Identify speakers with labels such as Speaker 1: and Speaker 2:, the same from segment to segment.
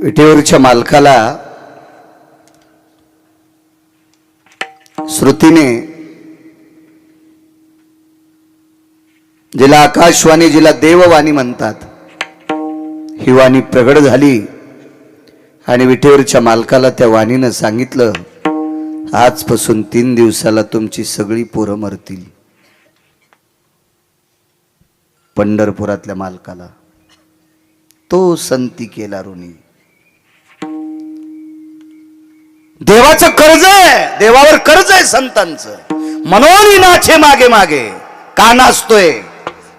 Speaker 1: विटेवरच्या मालकाला श्रुतीने, जिला आकाशवाणी, जिला देववाणी म्हणतात, ही वाणी प्रगट झाली आणि विटेवरच्या मालकाला त्या वाणीनं सांगितलं, आजपासून 3 दिवसाला तुमची सगळी पोरं मरतील. पंढरपुरातल्या मालकाला तो संती केला ऋणी. देवाचं कर्ज आहे, देवावर कर्ज आहे संतांचं. मनोनी नाचे मागे मागे. का नाचतोय,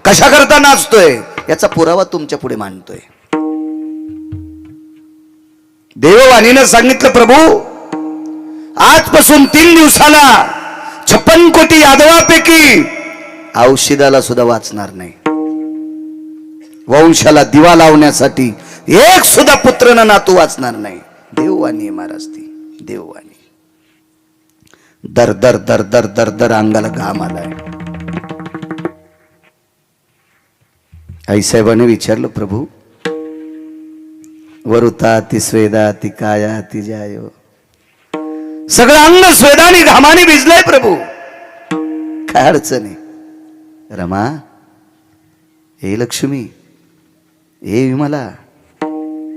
Speaker 1: कशा करता नाचतोय, याचा पुरावा तुमच्या पुढे मांडतोय. देववाणीनं सांगितलं, प्रभू आजपासून 3 दिवसाला 56 कोटी यादवापैकी औषधाला सुद्धा वाचणार नाही. वंशाला दिवा लावण्यासाठी एक सुद्धा पुत्र न नातू वाचणार नाही. देववाणी महाराज ती देववाणी. दर दर दर दर दर दर अंगाला घाम आलाय. आईसाहेबांनी विचारलं, प्रभू वरुता ती स्वेदा ती काया ती जायो, सगळं अंग स्वेदानी घामाने भिजलंय प्रभू, काय अडचण आहे? रमा, हे लक्ष्मी, हे विमला,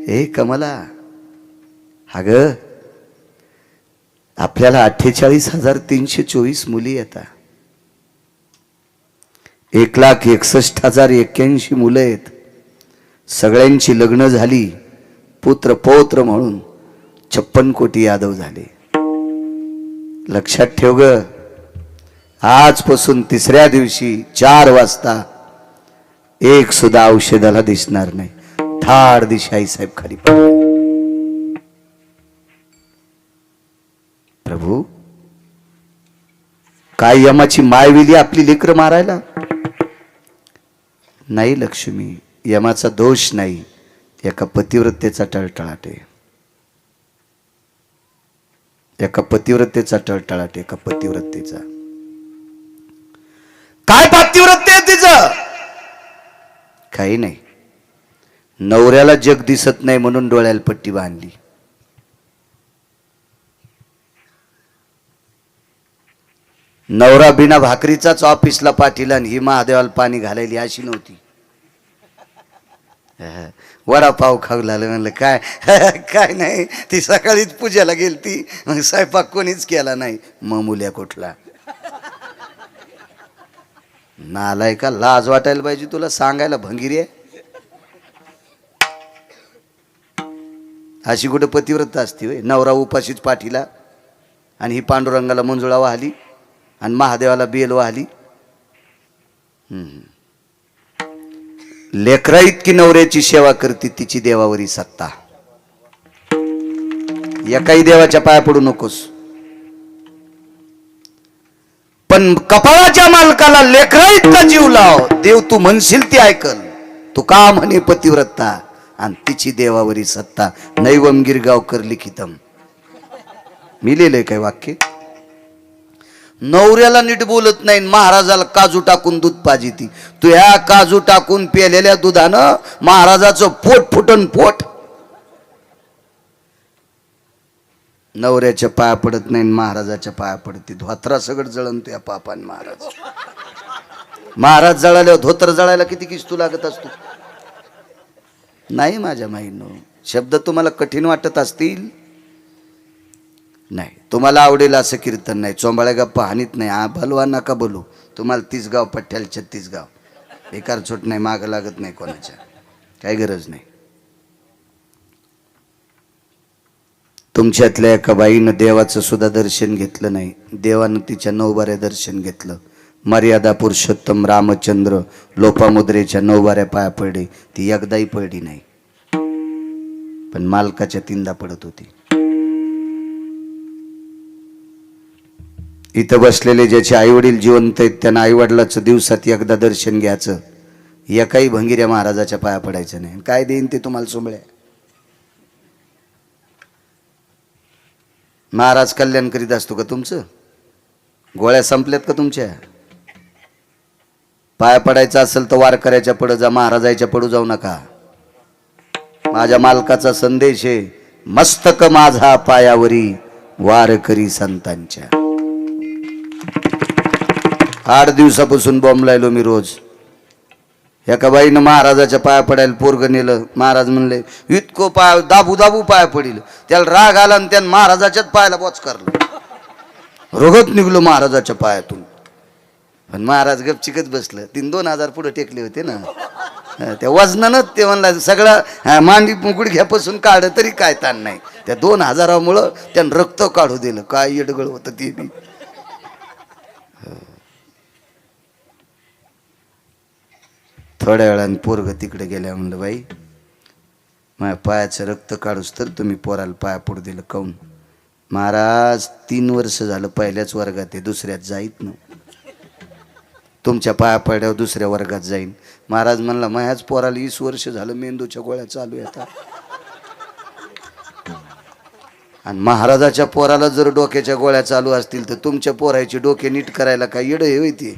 Speaker 1: हे कमला, अग आपल्याला 48,324 मुली येतात. 1,61,081 मुलं आहेत. सगळ्यांची लग्न झाली, पुत्र पौत्र म्हणून 56 कोटी यादव झाले. लक्षात ठेव ग, आजपासून 3ऱ्या दिवशी 4 वाजता एक सुद्धा औषधाला दिसणार नाही. धाड दिशा आईसाहेब खाली पडले. प्रभू काय यमाची माय विली आपली लेकर मारायला? नाही लक्ष्मी, यमाचा दोष नाही, एका पतिव्रतेचा टळटळाट आहे. एका पतिव्रतेचा टळटळाट, एका पतिव्रतेचा. काय पतिव्रते आहे तिचं? काही नाही. नवऱ्याला जग दिसत नाही म्हणून डोळ्याला पट्टी बांधली. नवरा बिना भाकरीचाच ऑफिसला पाठीला आणि ही महादेवाला पाणी घालायली अशी नव्हती. वडापाव खाऊ लागलं. म्हणलं काय काय नाही, ती सकाळीच पूजेला गेलती, मग स्वयंपाक कोणीच केला नाही. मग मुल्या कुठला नालाय का, लाज वाटायला पाहिजे तुला सांगायला. भंगिरी आहे अशी कुठे पतिव्रता असते होय? नवरा उपाशीच पाठीला आणि ही पांडुरंगाला मंजुळा वाहली आणि महादेवाला बेल वाहली. लेकरा इतकी नवऱ्याची सेवा करते, तिची देवावरी सत्ता. एकाही देवाच्या पाया पडू नकोस. पण कपाळाच्या मालकाला लेकरा इतका जीव लाव, देव तू म्हणशील ती ऐकल. तू का म्हणे पतिव्रता आणि तिची देवावरी सत्ता. नैवम गिरगावकर लिखितम. मी लिहिलंय काय वाक्य? नवऱ्याला नीट बोलत नाही, महाराजाला काजू टाकून दूध पाजिती. तू ह्या काजू टाकून पेलेल्या दुधानं महाराजाचं पोट फुटन पोट. नवऱ्याच्या पाया पडत नाही, महाराजाच्या पाया पडते. धोत्रा सगळं जळण तुया पापान. महाराज जळाल्यावर धोत्र जळायला किती किस्तू लागत असतो? नाही माझ्या माईनो, शब्द तुम्हाला कठीण वाटत असतील, नाही तुम्हाला आवडेल असं कीर्तन नाही. चोंबाळ्या गप्पा हानीत नाही. भलवा नका बोलू. तुम्हाला 30 गाव पठ्ठ्याला 36 गाव. एकार छोट नाही, माग लागत नाही कोणाच्या, काही गरज नाही. तुमच्यातल्या एका बाईनं देवाचं सुद्धा दर्शन घेतलं नाही. देवानं तिच्या 9 बाऱ्या दर्शन घेतलं. मर्यादा पुरुषोत्तम रामचंद्र लोपामुद्रेच्या 9 बाऱ्या पाया पडले. ती एकदाही पडली नाही, पण मालकाच्या 3दा पडत होती. इथं बसलेले ज्याचे आईवडील जिवंत आहेत त्यांना आईवडिलाचं दिवसात एकदा दर्शन घ्यायचं. एकाही भंगिऱ्या महाराजाच्या पाया पडायचं नाही. काय देईन ते तुम्हाला सोंबळ्या? महाराज कल्याण करीत असतो का तुमचं? गोळ्या संपल्यात का तुमच्या? पाया पडायचं असेल तर वारकऱ्याच्या पडं जा, महाराजाच्या पडू जाऊ नका. माझ्या मालकाचा संदेश आहे, मस्तक माझा पायावरी वार करी संतांच्या. 8 दिवसापासून बोंबलायलो मी रोज. एका बाईनं महाराजाच्या पाया पडायला पोरग नेलं. महाराज म्हणले इतकं पाय दाबू दाबू पाया पडील. त्याला राग आला आणि त्यानं महाराजाच्याच पायाला बोच करलं. रोगत निघलो महाराजाच्या पायातून. पण महाराज गपचिकच बसलं. 3-2,000 पुढे टेकले होते ना त्या वजनानं. ते म्हणलं सगळं मांडी मुकुड घ्यापासून काढ तरी काय ताण नाही. त्या 2,000मुळं त्यानं रक्त काढू दिलं. काय येडगळ होतं ते बी. थोड्या वेळाने पोरग तिकडे गेल्या. म्हणलं बाई माझ्या पायाचं रक्त काढूस तर तुम्ही पोराला पाया पडू दिलं काऊन? महाराज 3 वर्ष झालं पहिल्याच वर्गात आहे, दुसऱ्यात जाईत ना. तुमच्या पाया पड्यावर दुसऱ्या वर्गात जाईन. महाराज म्हणला माझ्याच पोराला 20 वर्ष झालं मेंदूच्या गोळ्या चालू येतात. आणि महाराजाच्या पोराला जर डोक्याच्या गोळ्या चालू असतील तर तुमच्या पोराची डोके नीट करायला काय येडं हे होती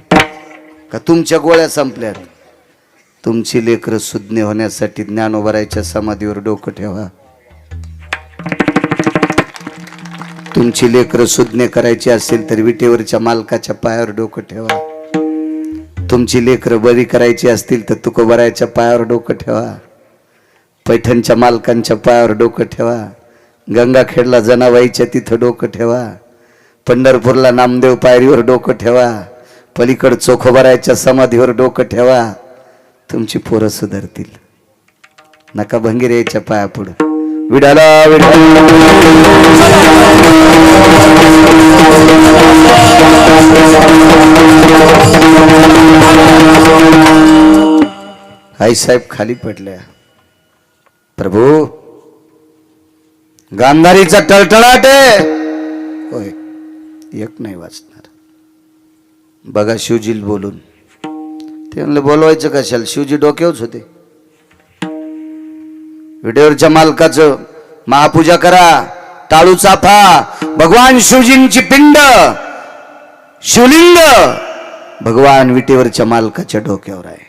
Speaker 1: का? तुमच्या गोळ्या संपल्यात. तुमची लेकरं सुज्ञ होण्यासाठी ज्ञानोबरायच्या समाधीवर डोकं ठेवा. तुमची लेकरं सुज्ञ करायची असेल तर विटेवरच्या मालकाच्या पायावर डोकं ठेवा. तुमची लेकरं बरी करायची असतील तर तुकोबरायच्या पायावर डोकं ठेवा. पैठणच्या मालकांच्या पायावर डोकं ठेवा. गंगाखेडला जनाबाईच्या तिथं डोकं ठेवा. पंढरपूरला नामदेव पायरीवर डोकं ठेवा. पलीकड चोखोबरायच्या समाधीवर डोकं ठेवा. तुमची पोरं सुधारतील. नका भंगीरेच्या पाया पुढं विडाला आई साहेब खाली पडल्या. प्रभू गांधारीचा टळटळाट आहे. होय एक नाही वाचणार. बघा शिवजीला बोलून. ते म्हणलं बोलवायचं कशाला? शिवजी डोक्यावरच होते. विटेवरच्या मालकाचं महापूजा करा. टाळू चाफा. भगवान शिवजींची पिंड शिवलिंग भगवान विटेवरच्या मालकाच्या डोक्यावर आहे.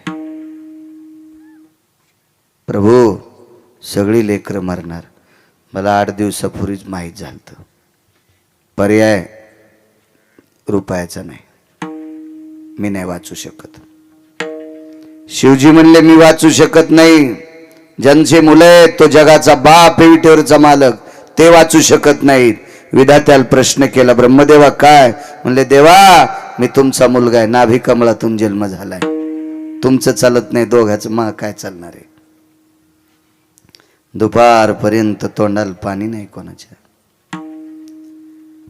Speaker 1: प्रभू सगळी लेकरं मरणार. मला 8 दिवसापूर्वीच माहीत झालं. पर्याय रुपयाचा नाही. मी नाही वाचू शकत. शिवजी म्हणले मी वाचू शकत नाही. ज्यांचे मुलं आहेत तो जगाचा बाप आहे, विटेवरचा मालक, ते वाचू शकत नाहीत. विधात्याला प्रश्न केला, ब्रह्मदेवा काय? म्हणले देवा मी तुमचा मुलगा आहे. नाभी कमळातून जन्म झालाय. तुमचं चालत नाही, दोघांचं मा काय चालणार आहे? दुपारपर्यंत तोंडाला पाणी नाही कोणाच्या.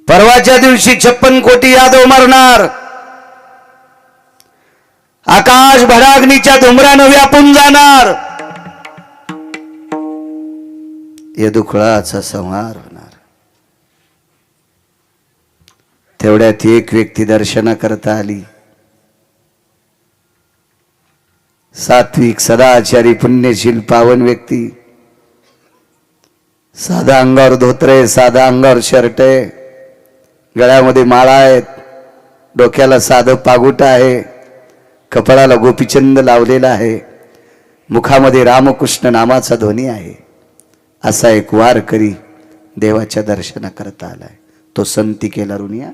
Speaker 1: परवाच्या दिवशी 56 कोटी यादव मरणार. आकाश भडाग्नीच्या धुमरानं व्यापून जाणार. यदुकुळाचा संहार होणार. तेवढ्यात एक व्यक्ती दर्शनाकरता आली. सात्विक सदाचारी पुण्यशील पावन व्यक्ती. साधा अंगावर धोतर, साधा अंगावर शर्ट आहे, गळ्यामध्ये माळा आहेत, डोक्याला साधं पागुट आहे, कपाळाला गोपीचंद लावलेला आहे, मुखामध्ये रामकृष्ण नामाचा ध्वनी आहे. असा एक वारकरी देवाच्या दर्शनाकरता आलाय. तो संती केला रुनिया.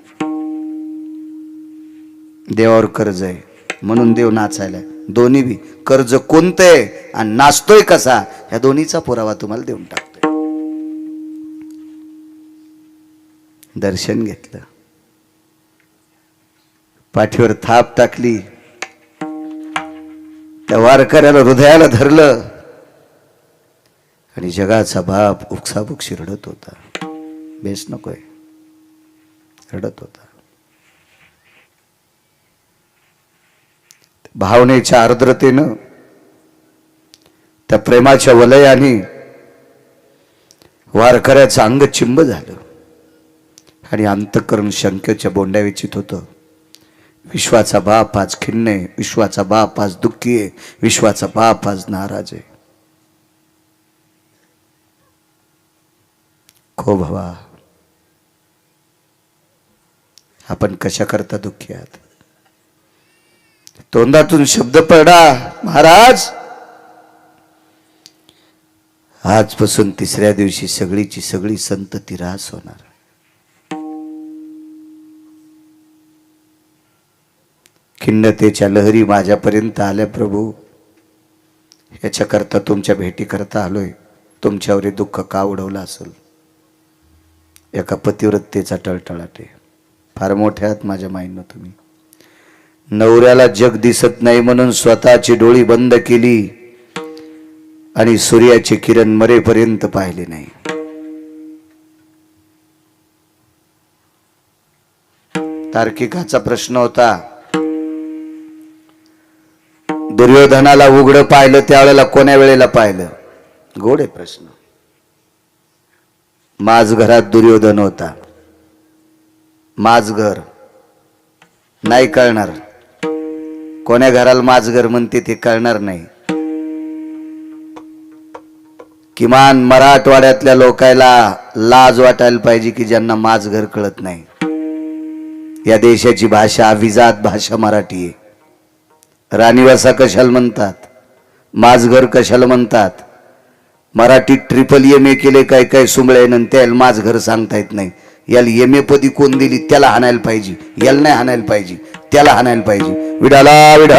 Speaker 1: देवावर कर्ज आहे म्हणून देव नाचायला. दोन्ही बी कर्ज कोणतंय आणि नाचतोय कसा ह्या दोन्हीचा पुरावा तुम्हाला देऊन टाकतोय. दर्शन घेतलं, पाठीवर थाप टाकली, त्या वारकऱ्याला हृदयाला धरलं आणि जगाचा बाप उकसाबुकशी रडत होता. बेस नकोय, रडत होता. भावनेच्या आर्द्रतेनं, त्या प्रेमाच्या वलयाने वारकऱ्याचं अंग चिंब झालं आणि अंतःकरण शंकेच्या बोंड्या विचित होतं. विश्वाचा बाप आज खिन्न आहे, विश्वाचा बाप आज दुःखी आहे, विश्वाचा बाप आज नाराज आहे. खो भवा, आपण कशा करता दुःखी आहात? तोंडातून शब्द पडा, महाराज आजपासून तिसऱ्या दिवशी सगळीची सगळी संतती ऱ्हास होणार. खिन्नतेच्या लहरी माझ्यापर्यंत आल्या प्रभू, याच्याकरता तुमच्या भेटी करता आलोय. तुमच्यावर दुःख का उडवलं असेल? एका पतिव्रतेचा टळटळाट आहे. फार मोठ्या आहात माझ्या माईनं तुम्ही. नवऱ्याला जग दिसत नाही म्हणून स्वतःची डोळी बंद केली आणि सूर्याचे किरण मरेपर्यंत पाहिले नाही. तार्किकाचा प्रश्न होता, दुर्योधनाला उघड पाहिलं त्यावेळेला कोण्या वेळेला पाहिलं? गोड आहे प्रश्न. माझ घरात दुर्योधन होता. माझ घर नाही कळणार. कोण्या घराला माझ घर म्हणते ते कळणार नाही. किमान मराठवाड्यातल्या लोकायला लाज वाटायला पाहिजे की ज्यांना माझ घर कळत नाही. या देशाची भाषा अभिजात भाषा मराठी आहे. राणीवासा कशाला म्हणतात, माझ घर कशाला म्हणतात. मराठीत MA केले काय काय सुंबळे, त्याला माझ घर सांगता येत नाही. याला MA पदी कोण दिली त्याला हाणायला पाहिजे, याला नाही हाणायला पाहिजे, त्याला हाणायला पाहिजे. विडाला विडा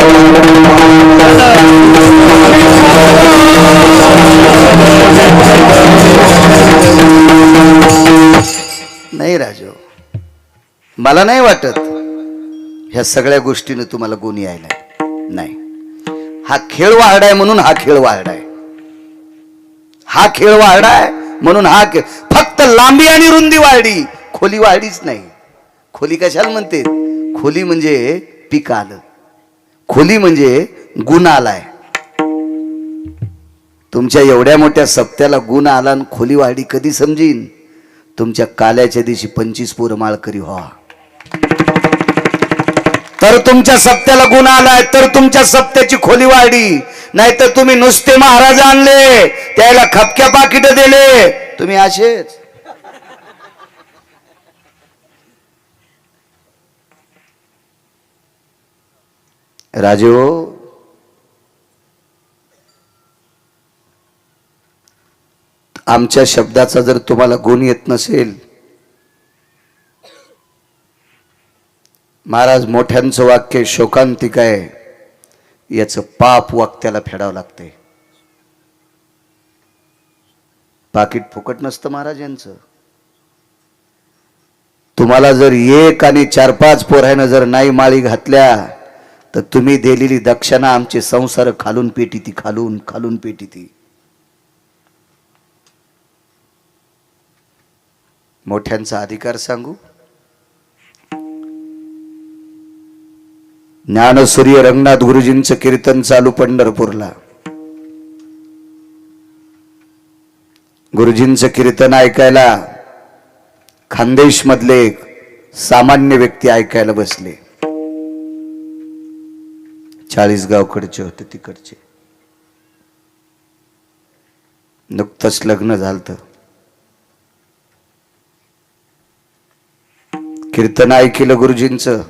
Speaker 1: नाही राजो, मला नाही वाटत ह्या सगळ्या गोष्टीने तुम्हाला गुण यायला नाही. हा खेळ वाढाय म्हणून हा खेळ वाढाय. हा खेळ वाढाय म्हणून हा खेळ. फक्त लांबी आणि रुंदी वाढली, खोली वाढलीच नाही. खोली कशाला म्हणते? खोली म्हणजे पीक आलं. खोली म्हणजे गुण आलाय. तुमच्या एवढ्या मोठ्या सप्त्याला गुण आला आणि खोली वाढली कधी समजीन? तुमच्या काल्याच्या दिवशी 25 पोरं माळकरी व्हा, तर तुमच्या सप्त्याला गुण आलाय, तर तुमच्या सप्त्याची खोली वाढली. नाहीतर तुम्ही नुसते महाराज आणले, त्याला खपक्या पाकिट दिले, तुम्ही असेच. राजो, आमच्या शब्दाचा जर तुम्हाला गुण येत नसेल, महाराज मोठ्यांचं वाक्य शोकांतिक आहे, याचं पाप वाक्याला फेडावं लागते. पाकिट फुकट नसतं महाराज यांचं. तुम्हाला जर 1 आणि 4-5 पोरानं जर नाही माळी घातल्या तर तुम्ही दिलेली दक्षिणा आमचे संसार खालून पेटी ती, खालून खालून पेटी ती. मोठ्यांचा अधिकार सांगू. ज्ञानसूर्य रंगनाथ गुरुजींचं कीर्तन चालू पंढरपूरला. गुरुजींचं कीर्तन ऐकायला खानदेश मधले सामान्य व्यक्ती ऐकायला बसले. 40 गावकडचे होते तिकडचे. नुकतंच लग्न झालं. कीर्तन ऐकलं गुरुजींचं.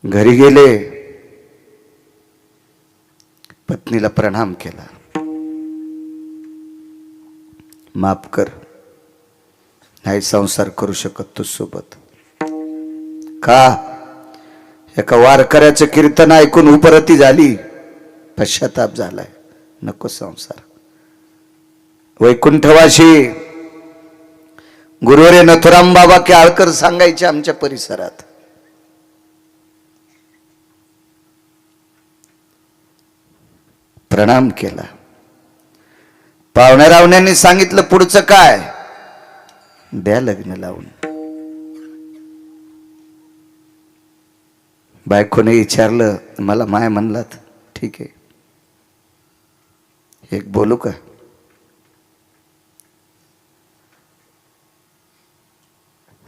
Speaker 1: घरी गेले, पत्नीला प्रणाम केला. माफ कर, नाही संसार करू शकत तू सोबत. का? एका वारकऱ्याचं कीर्तन ऐकून उपरती झाली, पश्चाताप झालाय, नको संसार. वैकुंठवाशी गुरुवरे नथुराम बाबा केळकर सांगायचे आमच्या परिसरात. प्रणाम केला. पाहुण्या रावण्यांनी सांगितलं पुढचं काय? द्या लग्न लावून. बायकोने विचारलं, मला माय म्हणलात, ठीक आहे, एक बोलू का?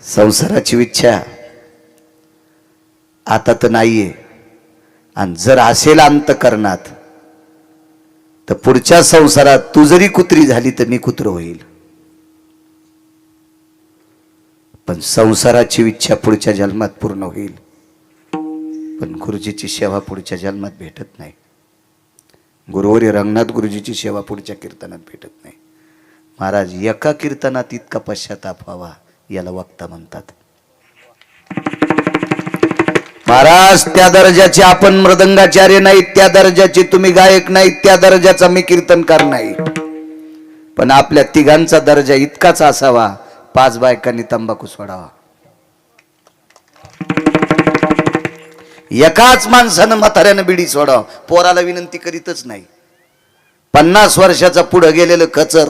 Speaker 1: संसाराची इच्छा आता तर नाहीये, आणि जर असेल अंतकरणात तर पुढच्या संसारात तू जरी कुत्री झाली तर मी कुत्र होईल. पण संसाराची इच्छा पुढच्या जन्मात पूर्ण होईल, पण गुरुजीची सेवा पुढच्या जन्मात भेटत नाही. गुरुवारी रंगनाथ गुरुजीची सेवा पुढच्या कीर्तनात भेटत नाही. महाराज एका कीर्तनात इतका पश्चाताप व्हावा याला वक्ता म्हणतात. महाराज त्या दर्जाचे आपण मृदंगाचार्य नाहीत, त्या दर्जाचे तुम्ही गायक नाहीत, त्या दर्जाचा मी कीर्तनकार नाही. पण आपल्या तिघांचा दर्जा इतकाच असावा, 5 बायकांनी तंबाखू सोडावा. एकाच माणसानं म्हाताऱ्यानं बिडी सोडाव, पोराला विनंती करीतच नाही. 50 वर्षाचा पुढे गेलेलं खचर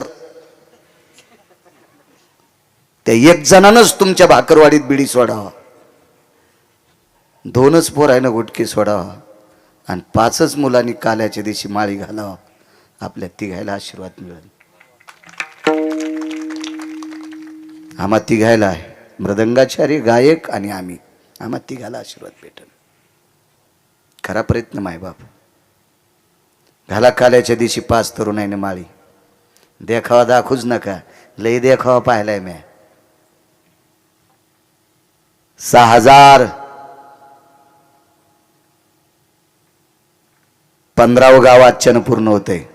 Speaker 1: त्या एक जणानच तुमच्या भाकरवाडीत बिडी सोडावा, 2च पोरायनं गुटके सोडावा आणि 5च मुलांनी काल्याच्या दिवशी माळी घालावा. आपल्या तिघायला आशीर्वाद मिळेल. आम्हा तिघायला आहे मृदंगाचार्य गायक आणि आम्हा तिघाला आशीर्वाद भेटेल. खरा प्रयत्न मायबाप घाला. काल्याच्या दिवशी 5 तरुणाईने माळी. देखावा दाखवूच नका, लय देखावा पाहिलाय मी. 6015 गाव आजच्यानं पूर्ण होते.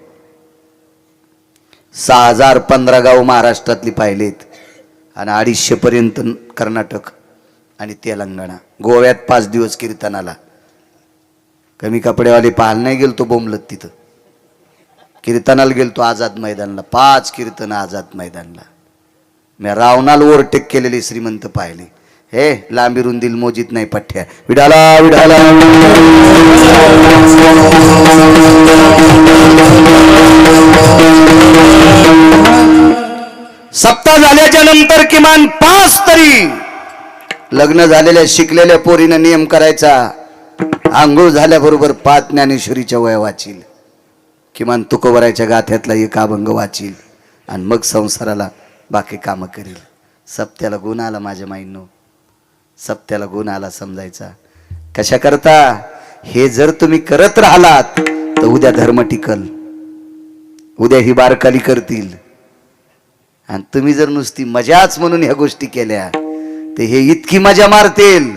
Speaker 1: 6015 गाव महाराष्ट्रातली पाहिलेत आणि 250 पर्यंत कर्नाटक आणि तेलंगणा. गोव्यात 5 दिवस कीर्तनाला. कमी कपडेवाले पाहायला नाही गेलतो बोंबलत, तिथं कीर्तनाला गेलतो आझाद मैदानला. 5 कीर्तन आझाद मैदानला. मी रावणाला ओव्हरटेक केलेले श्रीमंत पाहिले. हे लांबी रुंदील मोजीत नाही पठ्ठ्या. विडाला विडाला सप्ताह झाल्याच्या नंतर किमान 5 तरी लग्न झालेल्या शिकलेल्या पोरीनं नियम करायचा. आंघोळ झाल्याबरोबर 5 ज्ञानेश्वरीच्या वया वाचील, किमान तुकोबरायच्या गाथ्यातला एक अभंग वाचील आणि मग संसाराला बाकी कामं करील. सप्त्याला गुण आला माझ्या माईंनो, सप्त्याला गुण आला समजायचा. कशा करता? हे जर तुम्ही करत राहिलात तर उद्या धर्म टिकल, उद्या ही बारकाली करतील. आणि तुम्ही जर नुसती मजाच म्हणून ह्या गोष्टी केल्या तर हे इतकी मजा मारतील,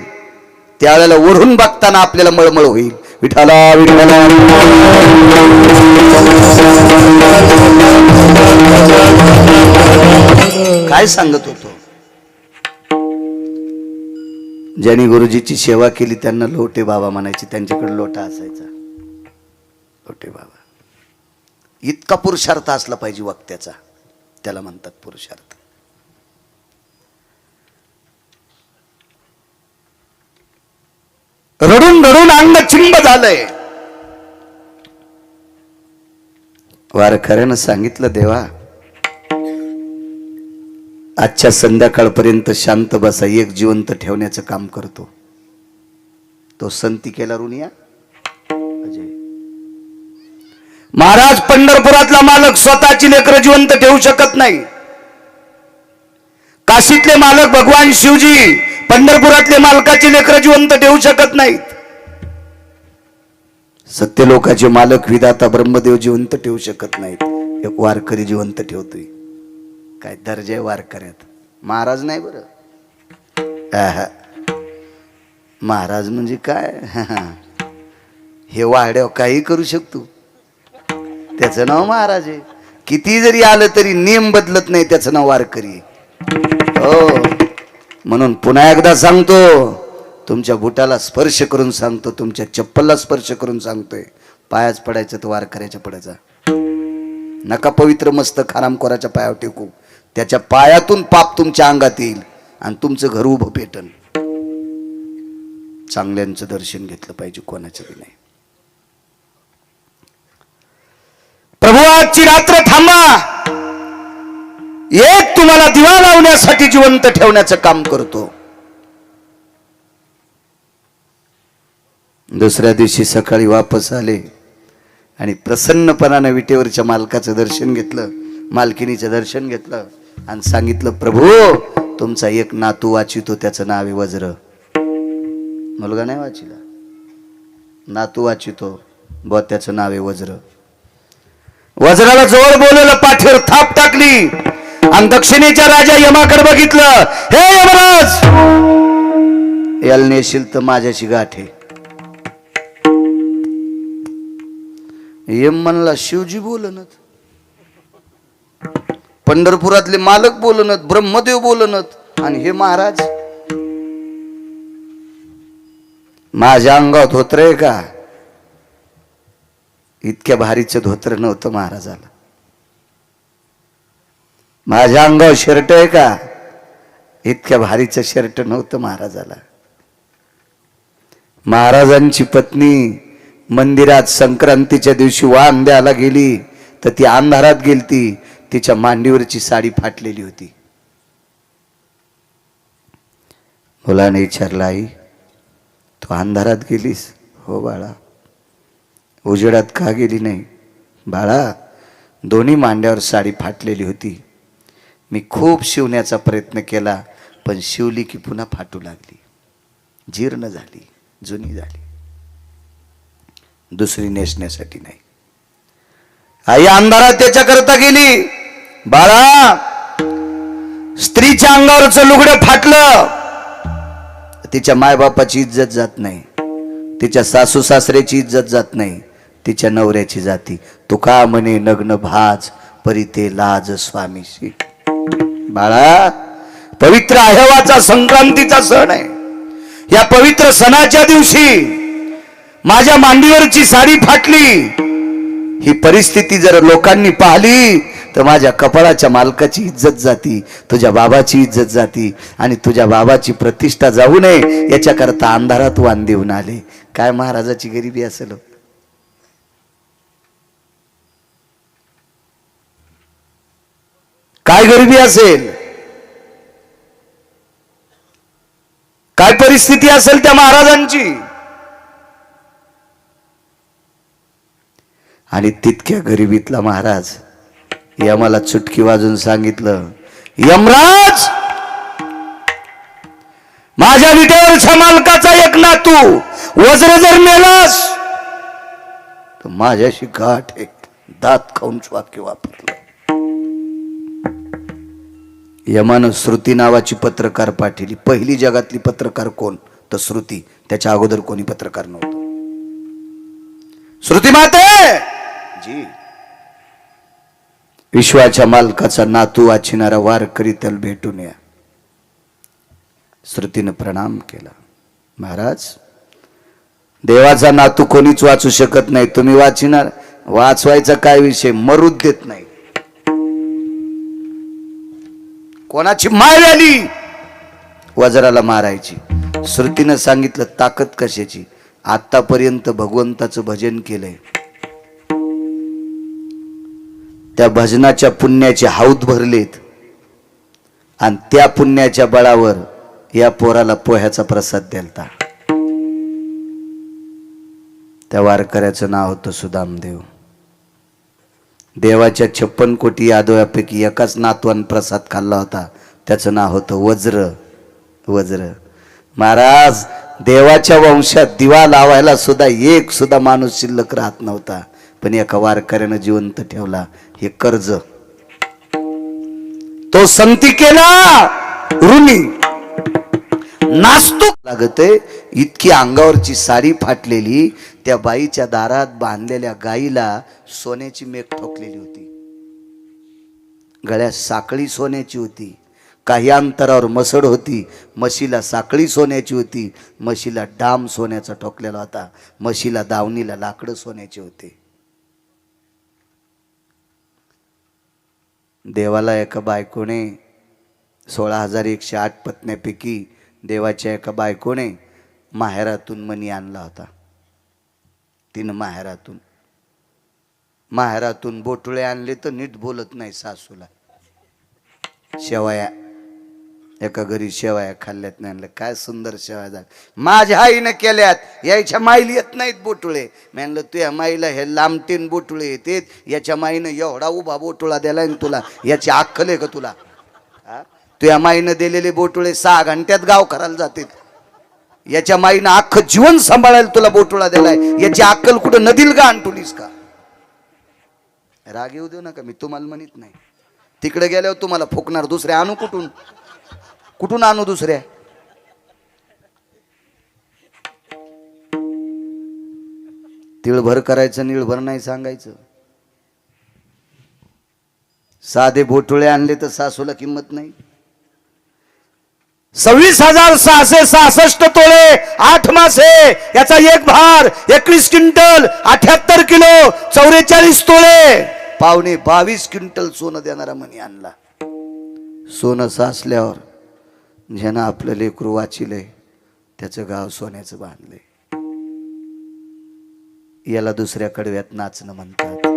Speaker 1: त्यावेळेला ओढून बघताना आपल्याला मळमळ होईल. विठाला विठाला काय सांगत होतो. ज्यांनी गुरुजीची सेवा केली त्यांना लोटे बाबा म्हणायचे. त्यांच्याकडे लोटा असायचा. लोटे बाबा. इतका पुरुषार्थ असला पाहिजे वक्त्याचा, त्याला म्हणतात पुरुषार्थ. रडून रडून अंग चिंब झालंय. वारकऱ्यानं सांगितलं, देवा आजच्या संध्याकाळपर्यंत शांत बसा, एक जिवंत ठेवण्याचं काम करतो. तो संती केला ऋणिया अजय. महाराज पंढरपुरातला मालक स्वतःची लेकरं जिवंत ठेवू शकत नाही. काशीतले मालक भगवान शिवजी पंढरपुरातले मालकाची लेकरं जिवंत ठेवू शकत नाहीत. सत्यलोकाचे मालक विधाता ब्रह्मदेव जिवंत ठेवू शकत नाहीत. एक वारकरी जिवंत ठेवतोय. काय दर्जा आहे वारकऱ्यात. महाराज नाही बरं. महाराज म्हणजे काय, हे वाड्यावर काही करू शकतो, त्याचं नाव महाराज आहे. किती जरी आलं तरी नियम बदलत नाही, त्याचं नाव वारकरी. हो, म्हणून पुन्हा एकदा सांगतो, तुमच्या बुटाला स्पर्श करून सांगतो, तुमच्या चप्पलला स्पर्श करून सांगतोय, पायाच पडायचं तर वारकऱ्याच्या पडायचा. नका पवित्र मस्तक हरामखोराच्या पायावर टेकू. त्याच्या पायातून पाप तुमच्या अंगात येईल आणि तुमचं घर उभं पेटन. चांगल्यांचं दर्शन घेतलं पाहिजे, कोणाचं बी नाही. प्रभू आजची रात्र थांबा, एक तुम्हाला दिवा लावण्यासाठी जिवंत ठेवण्याचं काम करतो. दुसऱ्या दिवशी सकाळी वापस आले आणि प्रसन्नपणाने विटेवरच्या मालकाचं दर्शन घेतलं, मालकिनीचं दर्शन घेतलं आणि सांगितलं, प्रभू तुमचा एक नातू वाचितो, त्याचं नाव आहे वज्र. मुलगा नाही वाचिला, नातू वाचितो, ब त्याचं नाव आहे वज्र. वज्राला जवळ बोलवलं, पाठीवर थाप टाकली आणि दक्षिणेच्या राजा यमाकडे बघितलं. हे यमराज, याला नेशील तर माझ्याशी गाठ आहे. यम म्हणला शिवजी बोलनत, पंढरपुरातले मालक बोलनत, ब्रह्मदेव बोलनत, आणि हे महाराज. माझ्या अंगावर धोत्र आहे का? इतक्या भारीचं धोत्र नव्हतं महाराजाला. माझ्या अंगावर शर्ट आहे का? इतक्या भारीचं शर्ट नव्हतं महाराजाला. महाराजांची पत्नी मंदिरात संक्रांतीच्या दिवशी वाण द्यायला गेली तर ती अंधारात गेलती. तिच्या मांडीवरची साडी फाटलेली होती. मुलाने विचारलं, आई तू अंधारात गेलीस? हो बाळा. उजेडात का गेली नाही? बाळा, दोन्ही मांड्यावर साडी फाटलेली होती. मी खूप शिवण्याचा प्रयत्न केला, पण शिवली की पुन्हा फाटू लागली, जीर्ण झाली, जुनी झाली. दुसरी नेसण्यासाठी नाही. आई अंधारात त्याच्याकरता गेली. बाळा, स्त्रीच्या अंगावरचं लुगडं फाटलं, तिच्या मायबापाची इज्जत जात नाही, तिच्या सासू सासऱ्याची इज्जत जात नाही, तिच्या नवऱ्याची जाती. तुका म्हणे नग्न भाज परी ते लाज स्वामीशी. बाळा, पवित्र आह्वाचा संक्रांतीचा सण आहे. या पवित्र सणाच्या दिवशी माझ्या मांडीवरची साडी फाटली. ही परिस्थिती जर लोकांनी पाहिली तर माझ्या कपाळाच्या मालकाची इज्जत जाती, तुझ्या बाबाची इज्जत जाती, आणि तुझ्या बाबाची प्रतिष्ठा जाऊ नये याच्याकरता अंधारात वाण देऊन आले. काय महाराजाची गरिबी असेल? काय गरिबी असेल? काय परिस्थिती असेल त्या महाराजांची? आणि तितक्या गरिबीतला महाराज यमाला चुटकी वाजून सांगितलं, यमराज, माझ्या विटेवरच्या मालकाचा एक नातू वज्र जर मेलास तर माझ्याशी गाठ आहे. दात खाऊन वाक्य वापरलं. यमानं श्रुती नावाची पत्रकार पाठवली. पहिली जगातली पत्रकार कोण? तर श्रुती. त्याच्या अगोदर कोणी पत्रकार नव्हतं. श्रुती माते जी, विश्वाच्या मालकाचा नातू वाचिणारा वारकरी त्याला भेटून या. श्रुतीनं प्रणाम केला. महाराज, देवाचा नातू कोणीच वाचू शकत नाही, तुम्ही वाचिणार? वाचवायचा काय विषय, मरूच देत नाही. कोणाची माय आली वज्राला मारायची. श्रुतीनं सांगितलं, ताकद कशाची? आतापर्यंत भगवंताचं भजन केलंय, त्या भजनाच्या पुण्याचे हौद भरलेत, आणि त्या पुण्याच्या बळावर या पोराला पोह्याचा प्रसाद द्यालता. त्या वारकऱ्याचं नाव होतं सुदामदेव. देवाच्या 56 कोटी यादवापैकी एकाच नातवान प्रसाद खाल्ला होता, त्याचं नाव होतं वज्र. वज्र. महाराज, देवाच्या वंशात दिवा लावायला सुद्धा एक सुद्धा माणूस शिल्लक राहत नव्हता, पण एका वारकऱ्यानं जिवंत ठेवला. हे कर्ज तो संती केला ऋणी नास्तू लागते. इतकी अंगावरची साडी फाटलेली, त्या बाईच्या दारात बांधलेल्या गाईला सोन्याची मेघ ठोकलेली होती. गळ्यात साखळी सोन्याची होती. काही अंतरावर मसड होती, म्हशीला साखळी सोन्याची होती, म्हशीला डाम सोन्याचा ठोकलेला होता, म्हशीला दावणीला लाकडं सोन्याचे होते. देवाला एका बायकोने 16,108 पत्न्यापैकी देवाच्या एका बायकोने माहेरातून मणी आणला होता. तिनं माहेरातून बोटुळे आणले तर नीट बोलत नाही सासूला. शेवया, एका घरी शेवया खाल्ल्यात नाही. आणलं काय सुंदर शेवया झाल्या, माझ्या आईनं केल्यात, याच्या माईला येत नाहीत बोटुळे. म्हणलं तुझ्या माईला हे लांबटीन बोटुळे येतेत, याच्या माईनं एवढा उभा बोटुळा दिलाय ना तुला, याची अक्कल आहे का तुला? तुझ्या माईनं दिलेले बोटुळे 6 घंट्यात गाव करायला जातील. याच्या माईनं अख्खं जीवन सांभाळायला तुला बोटुळा दिलाय, याची अक्कल कुठं नदील का आणतुलीस का? राग येऊ देऊ नका, मी तुम्हाला म्हणत नाही. तिकडे गेल्यावर तुम्हाला फुकणार. दुसऱ्या आणू कुठून आणू दुसऱ्या? तिळभर करायचं निळभर नाही सांगायचं. साधे बोटुळे आणले तर सासूला किंमत नाही. 26,666 तोळे 8 मासे याचा एक भार 21 क्विंटल 78 किलो 44 तोळे 22.5 क्विंटल सोनं देणारा मनी आणला. सोनं साचल्यावर ज्यानं आपलं लेकरू वाचिलंय त्याचं गाव सोन्याचं बांधलंय. याला दुसऱ्या कडव्यात नाचणं म्हणतात.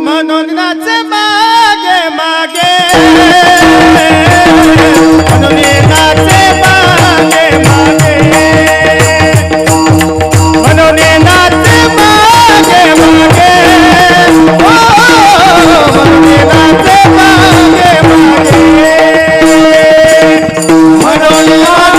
Speaker 2: म्हणून नाच मागे मागे म्हणून नाच मागे मागे म्हणून नाच मागे मागे म्हणून नाच मागे मागे म्हणून नाच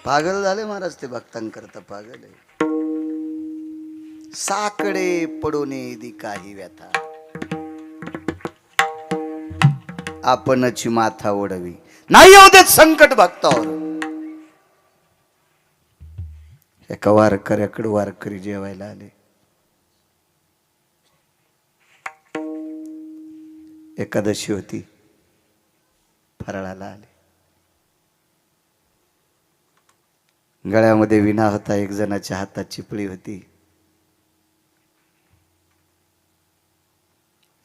Speaker 1: पागल झाले महाराज ते भक्तांकरता पागल आहे. साकडे पडोने दी काही व्यथा आपणची माथा ओढवी नाही येऊ देत संकट भक्तावर. एका वारकऱ्याकडे वारकरी जेवायला आले. एकादशी होती, फराळाला आले. गळ्यामध्ये विणा होता, एक जणाच्या हातात चिपळी होती.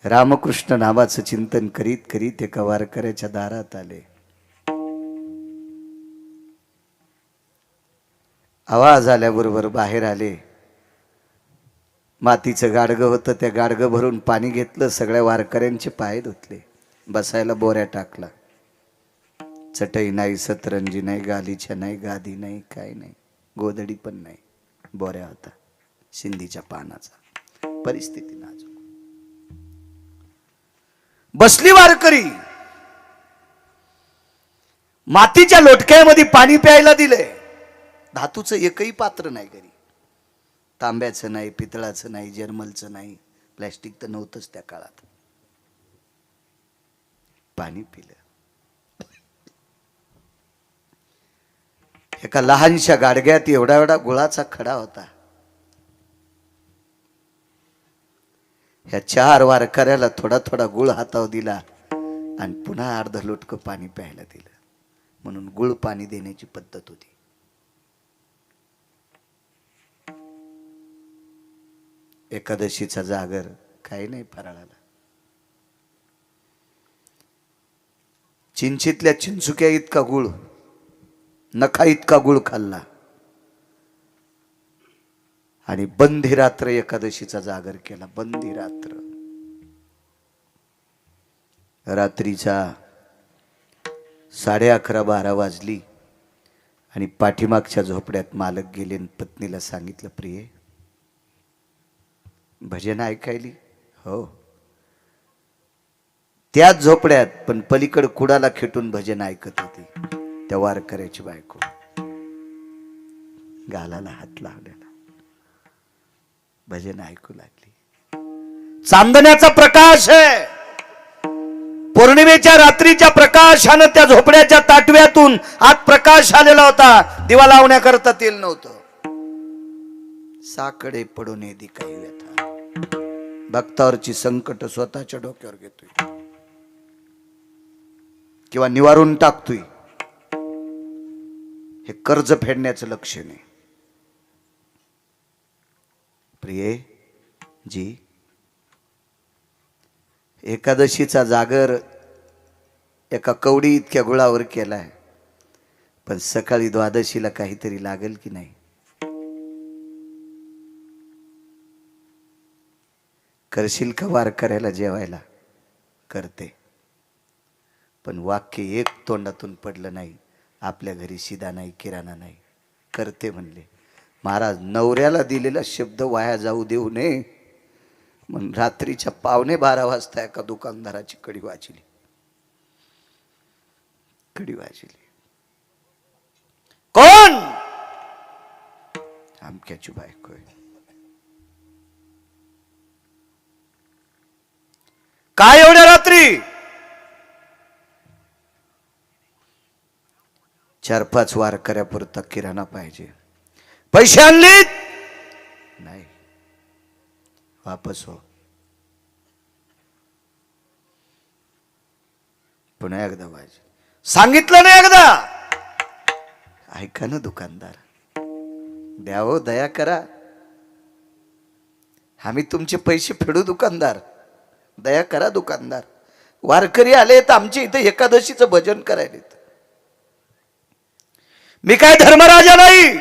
Speaker 1: रामकृष्ण नामाचं चिंतन करीत करीत एका वारकऱ्याच्या दारात आले. आवाज आल्याबरोबर बाहेर आले. मातीचं गाडगं होतं, त्या गाडगं भरून पाणी घेतलं, सगळ्या वारकऱ्यांचे पाय धुतले, बसायला बोऱ्या टाकला. चटई नाही, सतरंजी नाही, गालीच्या नाही, गादी नाही, काय नाही, गोधडी पण नाही, बोऱ्या होता शिंदीच्या पानाचा. परिस्थिती नाजूक. बसली वारकरी. मातीच्या लोटक्यामध्ये पाणी प्यायला दिले. धातूचं एकही पात्र नाही घरी. तांब्याचं नाही, पितळाचं नाही, जर्मलचं नाही, प्लॅस्टिक तर नव्हतंच त्या काळात. पाणी पिलं. एका लहानशा गाडग्यात एवढा एवढा गुळाचा खडा होता. ह्या 4 वारकऱ्याला थोडा थोडा गुळ हातावर दिला आणि पुन्हा अर्ध लोटकं पाणी प्यायला दिलं. म्हणून गुळ पाणी देण्याची पद्धत होती. एकादशीचा जागर काही नाही फराळाला. चिंचीतल्या चिंचुक्या इतका गुळ, नखा इतका गुळ खाल्ला. आणि बंदी रात्र एकादशीचा जागर केला. बंदी रात्र रात्रीचा 11:30-12 वाजली आणि पाठीमागच्या झोपड्यात मालक गेले आणि पत्नीला सांगितलं, प्रिये भजन ऐकायली? हो. त्याच झोपड्यात पण पलीकडे कुडाला खेटून भजन ऐकत होती त्या वारकऱ्याची बायको. गालाला हात लावलेला भजन ऐकू लागली. चांदण्याचा प्रकाश आहे. पौर्णिमेच्या रात्रीच्या प्रकाशानं त्या झोपड्याच्या ताटव्यातून आत प्रकाश आलेला होता. दिवा लावण्याकरता तेल नव्हतं. साकडे पडून येदी काही व्यथा. भक्तावरची संकट स्वतःच्या डोक्यावर घेतोय किंवा निवारून टाकतोय. हे कर्ज फेडण्याचं लक्षण आहे. प्रिये जी, एकादशीचा जागर एका कवडी इतक्या गुळावर केलाय, पण सकाळी द्वादशीला काहीतरी लागेल की नाही? करशील का वारकऱ्याला जेवायला? करते. पण वाक्य एक तोंडातून पडलं नाही, आपल्या घरी शिदा नाही, किराणा नाही. करते म्हणले. महाराज, नवऱ्याला दिलेला शब्द वाया जाऊ देऊ नये म्हणून रात्रीच्या 11:45 वाजता एका दुकानदाराची कडी वाजली. कडी वाजली. कोण? आमक्याची बायको आहे. काय एवढ्या रात्री? 4-5 वारकऱ्यापुरता किराणा पाहिजे. पैसे आणलीत? नाही. वापस हो. पुन्हा एकदा पाहिजे. सांगितलं नाही एकदा? ऐका ना दुकानदार, द्यावं, दया करा. आम्ही तुमचे पैसे फेडू दुकानदार. दया करा दुकानदार. वारकरी आले तर आमच्या इथे एकादशीचं भजन करायलेत. मी काय धर्मराजा नाही.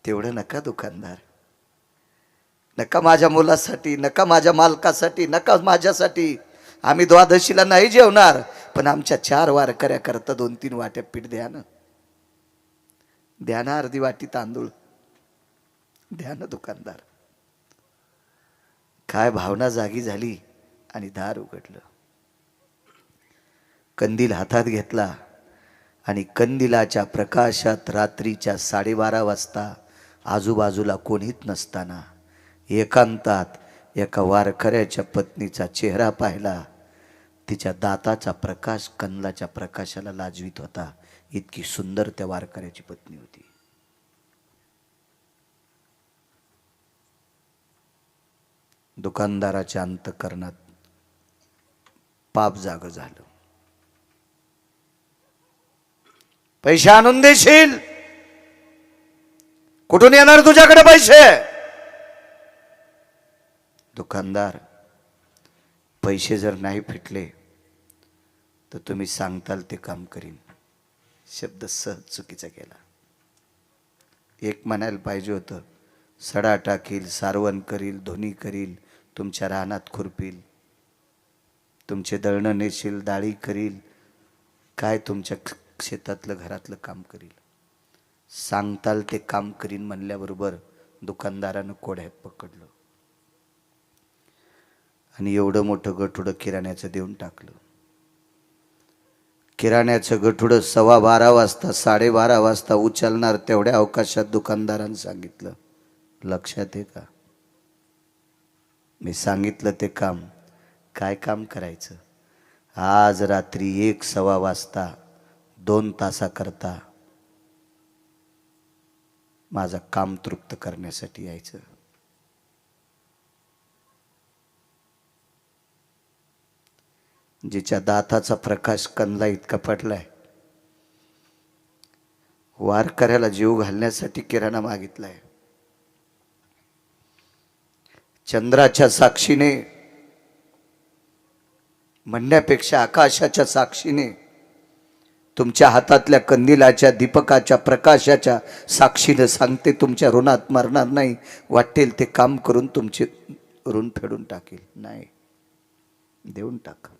Speaker 1: तेवढं नका दुकानदार. नका माझ्या मुलासाठी, नका माझ्या मालकासाठी, नका माझ्यासाठी. आम्ही द्वादशीला नाही जेवणार, पण आमच्या 4 वारकऱ्या करता 2-3 वाट्या पीठ द्या ना. द्या ना अर्धी वाटी तांदूळ द्या ना दुकानदार. काय भावना जागी झाली आणि दार उघडलं. कंदील हातात घेतला आणि कंदिलाच्या प्रकाशात रात्रीच्या 12:30 वाजता आजूबाजूला कोणीच नसताना एकांतात एका वारकऱ्याच्या पत्नीचा चेहरा पाहिला. तिच्या दाताचा प्रकाश कंदलाच्या प्रकाशाला लाजवीत होता. इतकी सुंदर त्या वारकऱ्याची पत्नी होती. दुकानदाराच्या अंतःकरणात पाप जाग झालं. पैसे आणून देशील? कुठून येणार तुझ्याकडे पैसे? दुकानदार, पैसे जर नाही फिटले तर तुम्ही सांगताल ते काम करीन. शब्द सहज चुकीचा केला. एक म्हणायला पाहिजे होतं, सडा टाकील, सारवण करील, धुनी करील, तुमच्या रानात खुरपील, तुमचे दळणं नेशील, डाळी करील, काय तुमच्या शेतातलं घरातलं काम करील. सांगताल ते काम करीन म्हणल्याबरोबर दुकानदारानं कोड्यात पकडलं आणि एवढं मोठं गठुडं किराण्याचं देऊन टाकलं. किराण्याचं गठुडं 12:15 वाजता 12:30 वाजता उचलणार तेवढ्या अवकाशात दुकानदारानं सांगितलं, लक्षात आहे का? मी सांगितलं ते काम. काय काम करायचं? आज रात्री 1-1:15 वाजता 2 तासाकरता माझं काम तृप्त करण्यासाठी यायचं. जिच्या दाताचा प्रकाश कंदला इतका पडलाय, वारकऱ्याला जीव घालण्यासाठी किराणा मागितलाय. चंद्राच्या साक्षीने म्हणण्यापेक्षा आकाशाच्या साक्षीने तुमच्या हातातल्या कंदिलाच्या दीपकाच्या प्रकाशाच्या साक्षीनं सांगते, तुमच्या ऋणात मरणार नाही. वाटेल ते काम करून तुमचे ऋण फेडून टाकेल. नाही, देऊन टाका.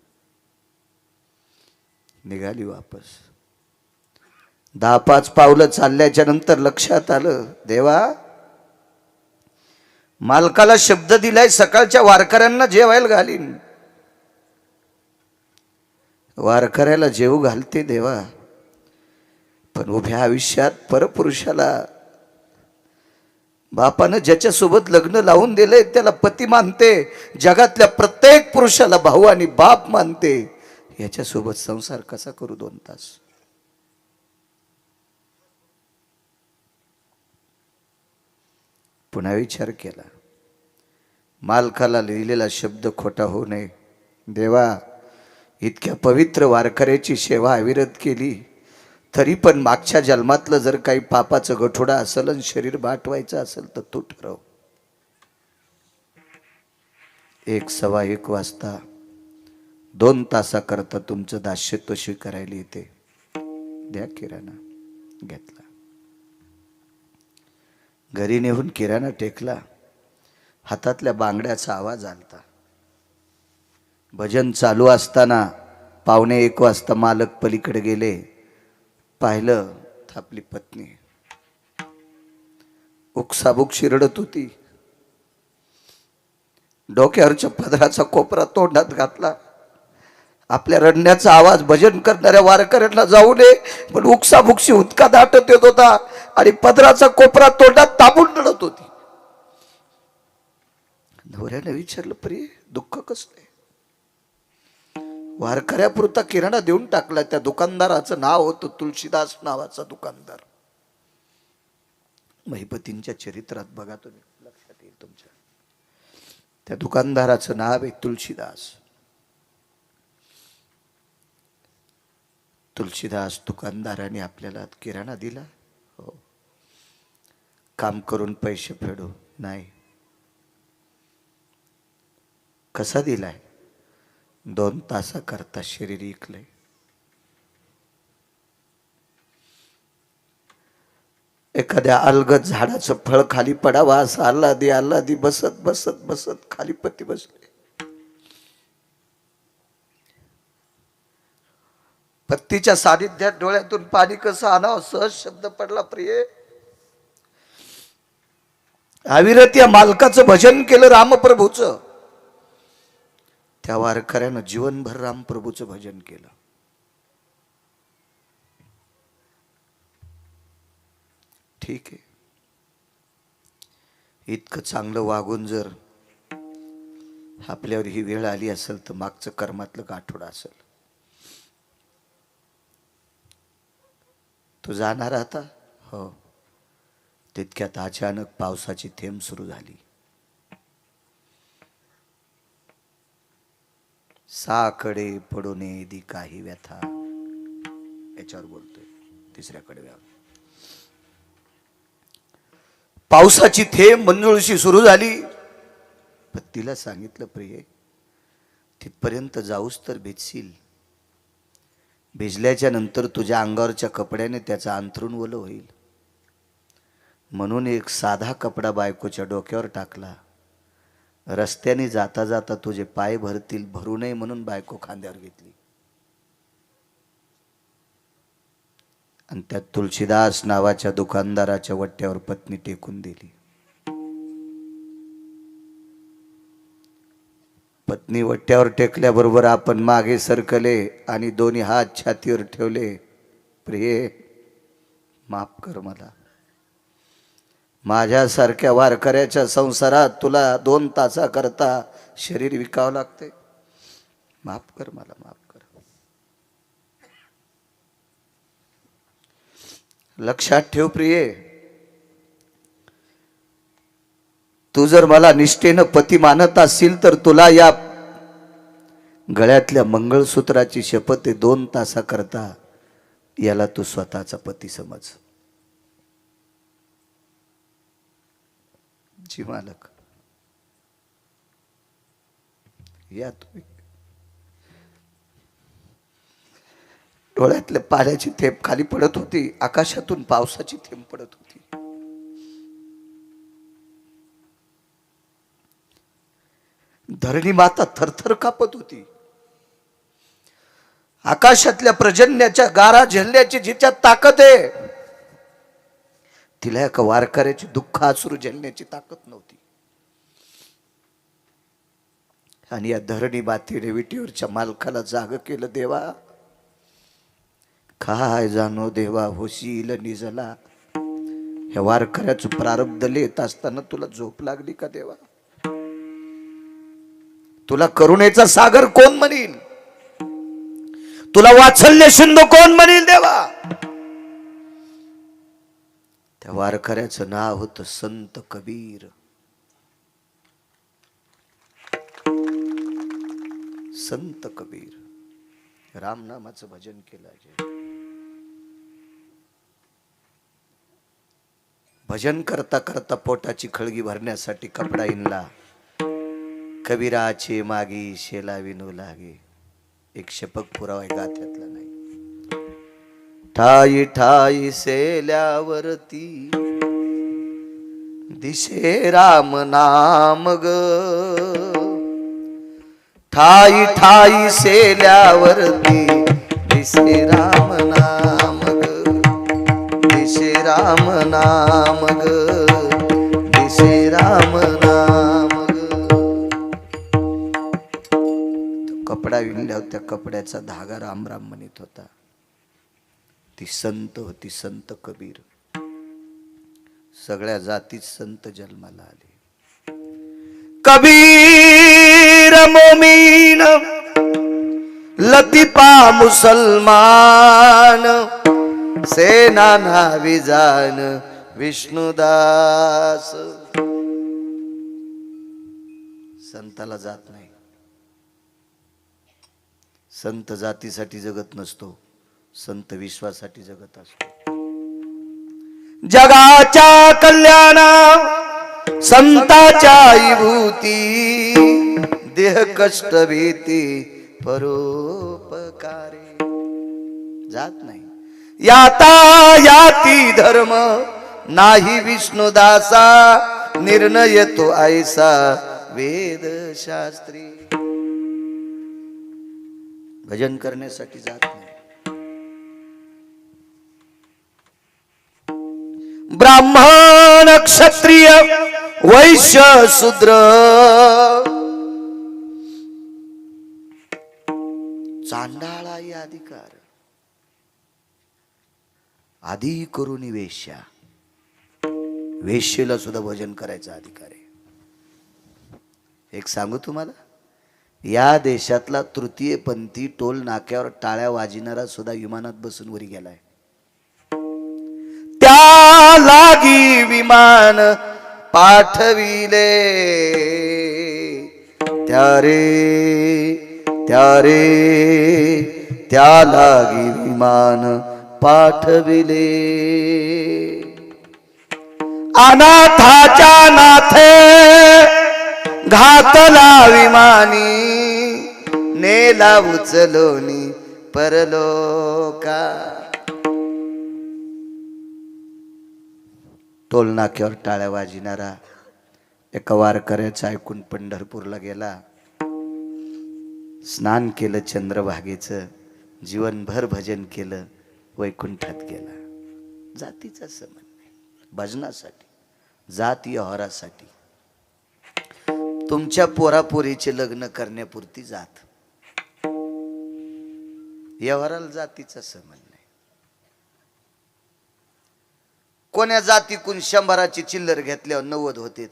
Speaker 1: निघाली वापस. 10-5 पावलं चालल्याच्या नंतर लक्षात आलं, देवा मालकाला शब्द दिलाय सकाळच्या वारकऱ्यांना जेवायला घालीन. वारकऱ्याला जेवू घालते देवा, पण उभ्या आयुष्यात परपुरुषाला बापानं ज्याच्यासोबत लग्न लावून दिलंय त्याला पती मानते, जगातल्या प्रत्येक पुरुषाला भाऊ आणि बाप मानते. याच्यासोबत संसार कसा करू 2 तास? पुन्हा विचार केला, मालकाला लिहिलेला शब्द खोटा होऊ नये. देवा इतक्या पवित्र वारकऱ्याची सेवा अविरत केली, तरी पण मागच्या जन्मातलं जर काही पापाचं गठोडा असेल आणि शरीर बाटवायचं असेल तर तू ठरव. 1-1:15 वाजता 2 तासाकरता तुमचं दास्यत्व स्वीकारायला येते. द्या किराणा. घेतला. घरी नेऊन किराणा टेकला. हातातल्या बांगड्याचा आवाज आलता. भजन चालू असताना 1:15 वाजता मालक पलीकडे गेले. पाहिलं तर आपली पत्नी उकसाबुक शिरडत होती. डोक्यावरच्या पदराचा कोपरा तोंडात घातला. आपल्या रडण्याचा आवाज भजन करणाऱ्या वारकऱ्यांना जाऊ नये, पण उकसाबुकशी उदका दाटत येत होता आणि पदराचा कोपरा तोंडात दाबून रडत होती. नवऱ्याने विचारलं, प्रिय दुःख कसले? वारकऱ्यापुरता किराणा देऊन टाकला. त्या दुकानदाराचं नाव होतं तुलसीदास नावाचा दुकानदार. महिपतींच्या चरित्रात बघा तुम्ही, लक्षात येईल तुमच्या. त्या दुकानदाराचं नाव आहे तुलसीदास. तुलसीदास दुकानदाराने आपल्याला किराणा दिला. हो. काम करून पैसे फेडू नाही. कसा दिलाय? 2 तासाकरता शरीर इकलंय. एखाद्या अलगद झाडाचं फळ खाली पडावा असं आल्हादी आल्हादी बसत बसत बसत खाली पती बसले. पत्तीच्या सानिध्यात डोळ्यातून पाणी कसं आणावं सहज शब्द पडला. प्रिय अविरत या मालकाचं भजन केलं रामप्रभूचं. त्या वारकऱ्यानं जीवनभर रामप्रभूचं भजन केलं. ठीक आहे, इतकं चांगलं वागून जर आपल्यावर ही वेळ आली असेल तर मागचं कर्मातलं गाठोडं असेल. तो जाणार आता. हो. तितक्यात अचानक पावसाची थेंब सुरू झाली. साकडे पडू नये दी काही व्यथा, याच्यावर बोलतोय. 3ऱ्याकडे व्याव. पावसाची थेंब मंजुळशी सुरू झाली. पत्नीला सांगितलं, प्रिय तिथपर्यंत जाऊस तर भिजशील. भिजल्याच्या नंतर तुझ्या अंगावरच्या कपड्याने त्याचं अंथरूण ओलं होईल. म्हणून एक साधा कपडा बायकोच्या डोक्यावर टाकला. रस्त्याने जाता जाता तुझे पाय भरतील, भरू नये म्हणून बायको खांद्यावर घेतली. आणि त्या तुलसीदास नावाच्या दुकानदाराच्या वट्ट्यावर पत्नी टेकून दिली. पत्नी वट्ट्यावर टेकल्याबरोबर आपण मागे सरकले आणि दोन्ही हात छातीवर ठेवले. प्रिय माफ कर मला. माझ्यासारख्या वारकऱ्याच्या संसारात तुला 2 तासाकरता शरीर विकावं लागते. माफ कर मला, माफ कर. लक्षात ठेव प्रिये, तू जर मला निष्ठेनं पती मानत असशील तर तुला या गळ्यातल्या मंगळसूत्राची शपथ आहे. 2 तासाकरता याला तू स्वतःचा पती समज. जी मालक, या तुम्ही. डोळ्यातले पाण्याची थेंब खाली पडत होती, आकाशातून पावसाची थेंब पडत होती. धरणी माता थरथर कापत होती. आकाशातल्या पर्जन्याच्या गारा झेलण्याची जिच्यात ताकद आहे, तिला एका वारकऱ्याची दुःख अश्रू झेलण्याची ताकद नव्हती. आणि या धरणी मातेने विटीवरच्या मालकाला जाग केलं. देवा काय जाणो देवा होशील निजला. ह्या वारकऱ्याचं प्रारब्ध लिहित असताना तुला झोप लागली का देवा? तुला करुणेचा सागर कोण म्हणील? तुला वात्सल्य सिंधू कोण म्हणील देवा? त्या वारकऱ्याचं नाव होतं संत कबीर. संत कबीर रामनामाचं भजन केलं. भजन करता करता पोटाची खळगी भरण्यासाठी कपडा इनला. कबीराचे मागी शेला विनू लागे. एक शपक पुरावा गाथ्यातला नाही. ठाई ठाई सेल्यावरती दिसे राम नाम ग. ठाई ठाई सेल्यावरती दिसे राम नाम ग. दिसे राम नाम ग. दिसे राम नाम ग. तो कपडा विणल्यावर त्या कपड्याचा धागा राम राम म्हणत होता. ती संत होती, संत कबीर. सगळ्या जातीत संत जन्माला आले. कबीर मोमीन लतीफा मुसलमान सेना नाविजान विष्णुदास. संताला जात नाही. संत जातीसाठी जगत नसतो, संत विश्वासाठी जगत असतो. जगाच्या कल्याणा संताच्या विभूती. देह कष्ट भीती परोपकारे. जात नाही. याता याती धर्म नाही विष्णुदासा. निर्णय तो ऐसा वेद शास्त्री. भजन करण्यासाठी जात नाही. ब्राह्मण क्षत्रिय वैश्य शूद्र चांडाळाही अधिकार. आधी करून वेश्या. वेश्येला सुद्धा भजन करायचा अधिकार आहे. एक सांगू तुम्हाला, या देशातला तृतीयपंथी टोल नाक्यावर टाळ्या वाजविणारा सुद्धा विमानात बसून वरी गेलाय. त्या लागी विमान पाठविले. त्यारे त्या लागी विमान पाठविले. अनाथाच्या नाथे घातला विमानी. नेला उचलोनी परलोका. टोल नाक्यावर टाळ्या वाजविणारा एका वारकऱ्याचं ऐकून पंढरपूरला गेला. स्नान केलं चंद्रभागेचं. जीवनभर भजन केलं. वैकुंठात गेला. जातीचा संबंध नाही. भजनासाठी, जाती व्यवहारासाठी, तुमच्या पोरापोरीचे लग्न करण्यापुरती जात. व्यवहाराला जातीचा संबंध नाही. कोण्या जातीकून 100ची चिल्लर घेतल्यावर 90 होते.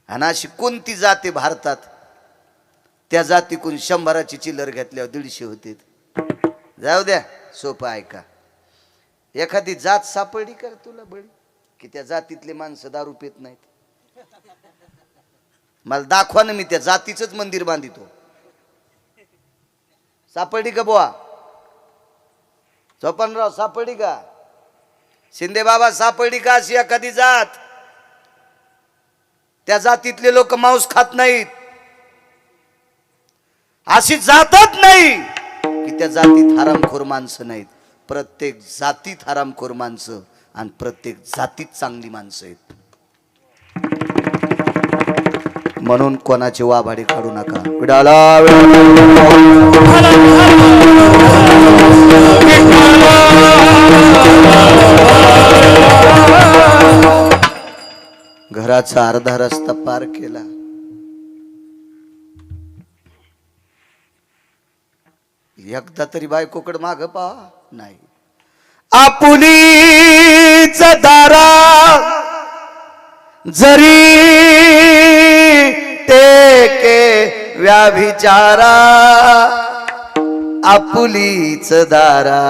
Speaker 1: आणि अशी कोणती जाते भारतात, त्या जातीकून 100ची चिल्लर घेतल्यावर 150 होते. जाऊ द्या, सोपं ऐका. एखादी जात सापडली कर तुला बळी, की त्या जातीतले माणसं दारू पित नाहीत. मला दाखवा ना, मी त्या जातीचंच मंदिर बांधितो. सापडली का बुवा? चोपनराव सापडली का? शिंदे बाबा सापडली का अशी एखादी जात? त्या जातीतले लोक मांस खात नाहीत. अशी जातच नाही की त्या जातीत हरामखोर माणसं नाहीत. प्रत्येक जातीत हरामखोर माणसं आणि प्रत्येक जातीत चांगली माणसं आहेत. म्हणून कोणाची वाभाडी काढू नका. विडाला घराचा अर्धा रस्ता पार केला. एकदा तरी बायकोकडे माग पहा. नाही, आपुलीच दारा जरी टेके व्याभिचारा, आपुलीच दारा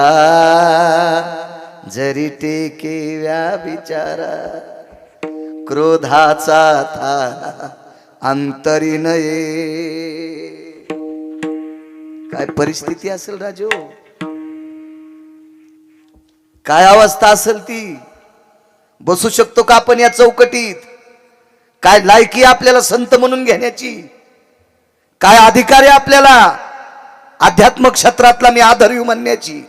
Speaker 1: जरी टेके व्याभिचारा, क्रोधाचा थारा अंतरी नये. काय परिस्थिती असेल राजो, काय अवस्था असेल ती. बसू शकतो का आपण या चौकटीत? काय लायकी आपल्याला संत म्हणून घेण्याची? काय अधिकार आहे आपल्याला अध्यात्म क्षेत्रातला मी आदरयू म्हणण्याची?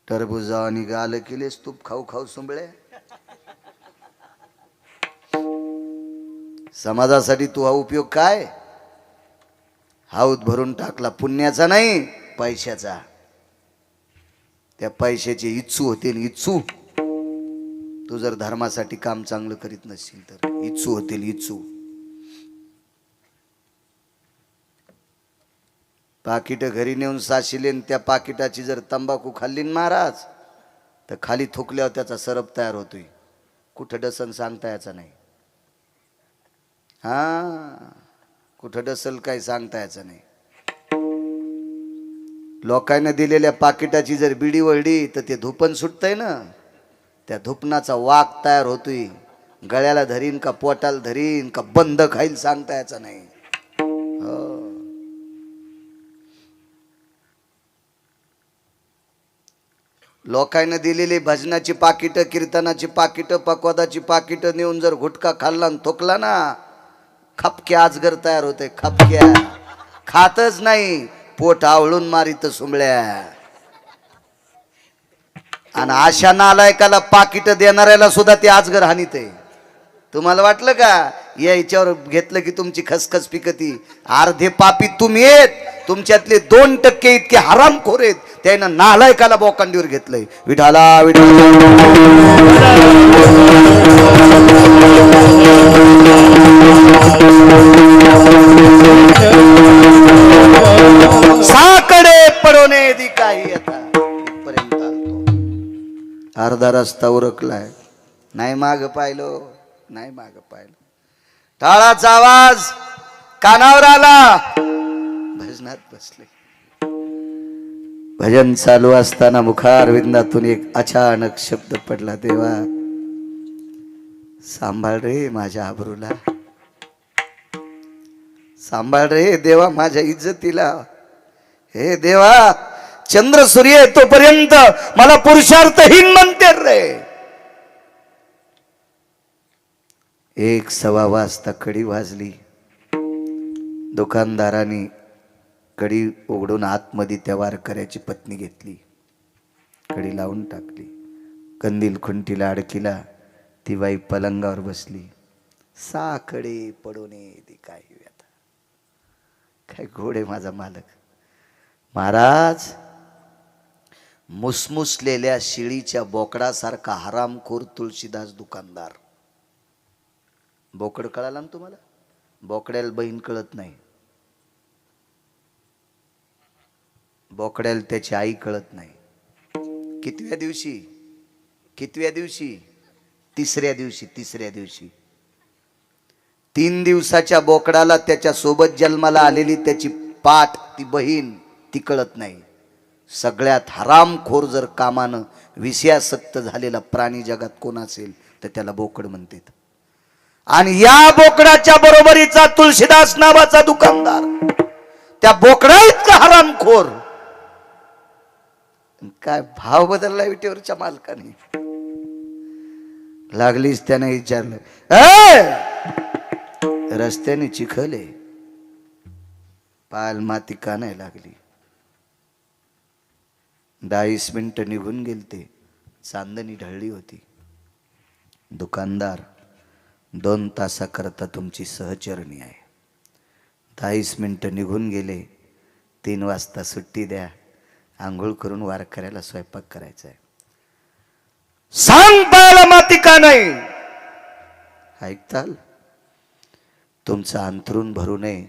Speaker 1: टरबुजा आणि गाल केलेस तूप खाऊ खाऊ सुंबळे. समाजासाठी तू हा उपयोग काय? हाऊत भरून टाकला, पुण्याचा नाही पैशाचा. त्या पैशाची इच्छू होते, इच्छू. तू जर धर्मासाठी काम चांगलं करीत नसशील तर इच्छू होतील, इच्छू. पाकिट घरी नेऊन साशिले, त्या पाकिटाची जर तंबाखू खाल्ली महाराज तर खाली थुकल्यावर त्याचा सरप तयार होतोय. कुठं डसन सांगता याचा नाही. हा, कुठं डसल काय सांगता याचं नाही. लोकांना दिलेल्या पाकिटाची जर बिडी वळली तर ते धुपन सुटतंय ना, त्या धुपनाचा वाक तयार होतोय. गळ्याला धरीन का पोटाला धरीन का बंद खाईल सांगता याचं नाही. हो, लोकांना दिलेली भजनाची पाकिटं, कीर्तनाची पाकिटं, पकवादाची पाकिटं नेऊन जर गुटखा खाल्ला आणि थोकला ना, खपक्या आजगर तयार होते. खपक्या खातच नाही, पोट आवळून मारित सुंबळ्या. आणि अशा नालायकाला पाकिट देणाऱ्याला सुद्धा ते आजगर हानीत आहे. तुम्हाला वाटलं का याच्यावर घेतलं की तुमची खसखस पिकती? अर्धे पापी तुम्ही आहेत, तुमच्यातले 2% इतके हरामखोर आहेत. त्यानं नालायकाला बोकांडीवर घेतलंय. विठाला विठाला साकडे पडोने दी काही. आता इथपर्यंत आलतो, अर्धा रस्ता उरकलाय. नाही माग पाहिलो, नाही माग पाहिलं. टाळाचा आवाज कानावर आला, भजनात बसले. भजन चालू असताना मुखारविंदातून एक अचानक शब्द पडला. देवा सांभाळ रे माझ्या आबरूला, सांभाळ रे देवा माझ्या इज्जतीला. हे देवा, चंद्र सूर्य येतोपर्यंत मला पुरुषार्थहीन म्हणते रे. 1:15 वाजता कडी वाजली. दुकानदाराने कडी उघडून आतमध्ये त्या वारकऱ्याची पत्नी घेतली, कडी लावून टाकली. कंदील खुंटीला अडकिला. ती बाई पलंगावर बसली. साकडे पडूने ती काही व्यथा. काय घोडे माझा मालक. महाराज, मुसमुसलेल्या शिळीच्या बोकडासारखा हरामखोर तुळशीदास दुकानदार. बोकड कळाला ना तुम्हाला? बोकड्याला बहीण कळत नाही, बोकड्याला त्याची आई कळत नाही. कितव्या दिवशी? कितव्या दिवशी? तिसऱ्या दिवशी. तिसऱ्या दिवशी 3 दिवसाच्या बोकडाला त्याच्या सोबत जन्माला आलेली त्याची पाठ, ती बहीण, ती कळत नाही. सगळ्यात हरामखोर जर कामानं विषयासक्त झालेला प्राणी जगात कोण असेल तर त्याला बोकड म्हणतात. आणि या बोकडाच्या बरोबरीचा तुळशीदास नावाचा दुकानदार, त्या बोकडा इतका हरामखोर. काय भाव बदलला विटेवरच्या मालकाने. लागलीच त्याने विचारलं, "ए! रस्त्याने चिखले पाल माती का नाही लागली?" 10 मिनिटं निघून गेलते, चांदणी ढळली होती. दुकानदार, 2 तासाकरता तुमची सहचरणी आहे. 10 मिनिटं निघून गेले, 3 वाजता सुट्टी द्या, आंघोळ करून वारकऱ्याला स्वयंपाक करायचा आहे. सांग पायाला माती का नाही? ऐकताल? तुमचं अंथरूण भरू नये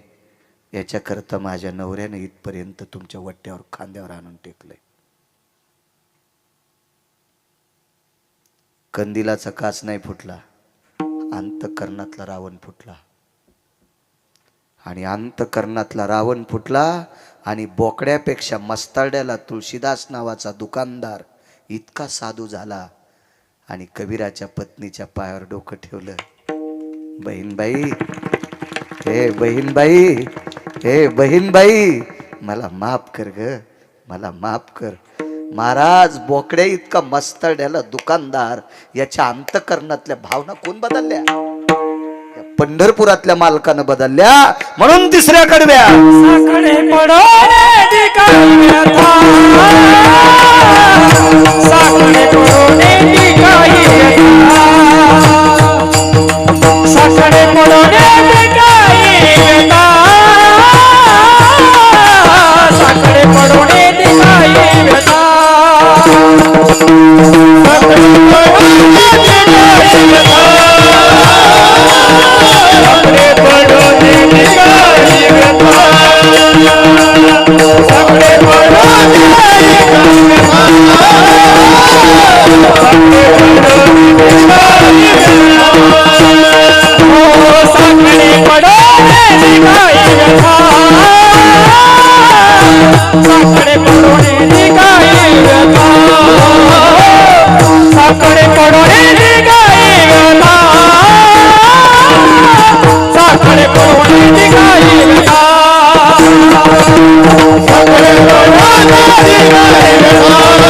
Speaker 1: याच्याकरता माझ्या नवऱ्याने इथपर्यंत तुमच्या वट्ट्यावर खांद्यावर आणून टेकलंय. कंदिलाचा काच नाही फुटला, अंतःकरणातला रावण फुटला. आणि अंतःकरणातला रावण फुटला आणि बोकड्यापेक्षा मस्ताड्याला तुळशीदास नावाचा दुकानदार इतका साधू झाला आणि कबीराच्या पत्नीच्या पायावर डोकं ठेवलं. बहीणबाई, हे बहीणबाई, हे बहीणबाई, मला माफ कर ग, मला माफ कर. महाराज, बोकड्या इतका मस्तड्याला दुकानदार याच्या अंतःकरणातल्या भावना कोण बदलल्या? या पंढरपुरातल्या मालकानं बदलल्या, म्हणून तिसऱ्या कडव्या
Speaker 2: साकडे पडोने ठिकाणी व्यथा, साकडे पडोने ठिकाणी व्यथा, साकडे पडोने ठिकाणी व्यथा, साकडे पडोने ठिकाणी व्यथा, साकडे पडोने ठिकाणी व्यथा, साकडे पडोने ठिकाणी व्यथा, साकडे पडोने ठिकाणी व्यथा, साकडे पडोने ठिकाणी व्यथा, ओ साकडे पडोने ठिकाणी व्यथा,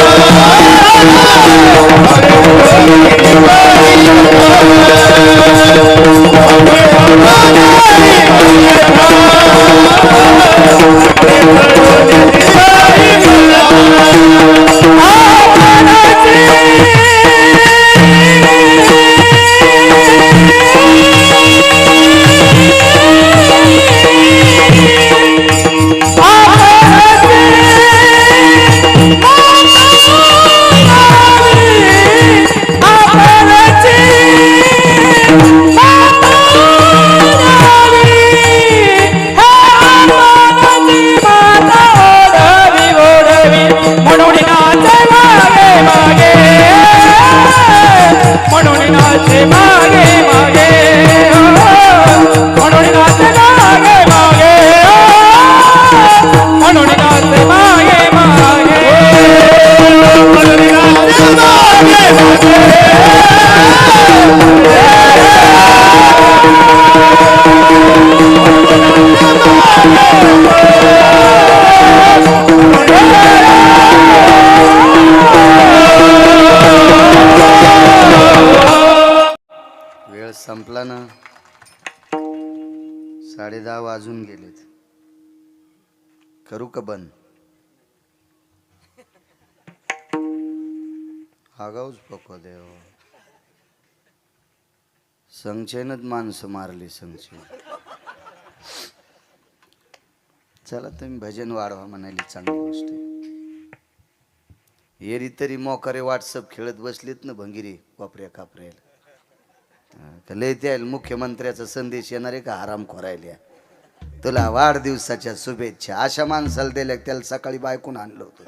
Speaker 2: साकडे पडोने ठिकाणी व्यथा, साकडे पडोने ठिकाणी व्यथा, साकडे पडोने ठिकाणी व्यथा, साकडे पडोने ठिकाणी व्यथा,
Speaker 1: वेळ संपला ना, 10:30 वाजून गेलेत. करू का बंद? आगाऊच पको देव, संचयनच माणसं मारली संचयन. चला तुम्ही भजन वाढवा म्हणाली, चांगली गोष्ट आहे. एरी तरी मोकारे व्हॉट्सअप खेळत बसलीत ना भंगिरी वापऱ्या कापऱ्याला. लय त्या मुख्यमंत्र्याचा संदेश येणार आहे का आराम खोरायला, तुला वाढदिवसाच्या शुभेच्छा. अशा माणसाला दिल्या, त्याला सकाळी बायकून आणलं होतं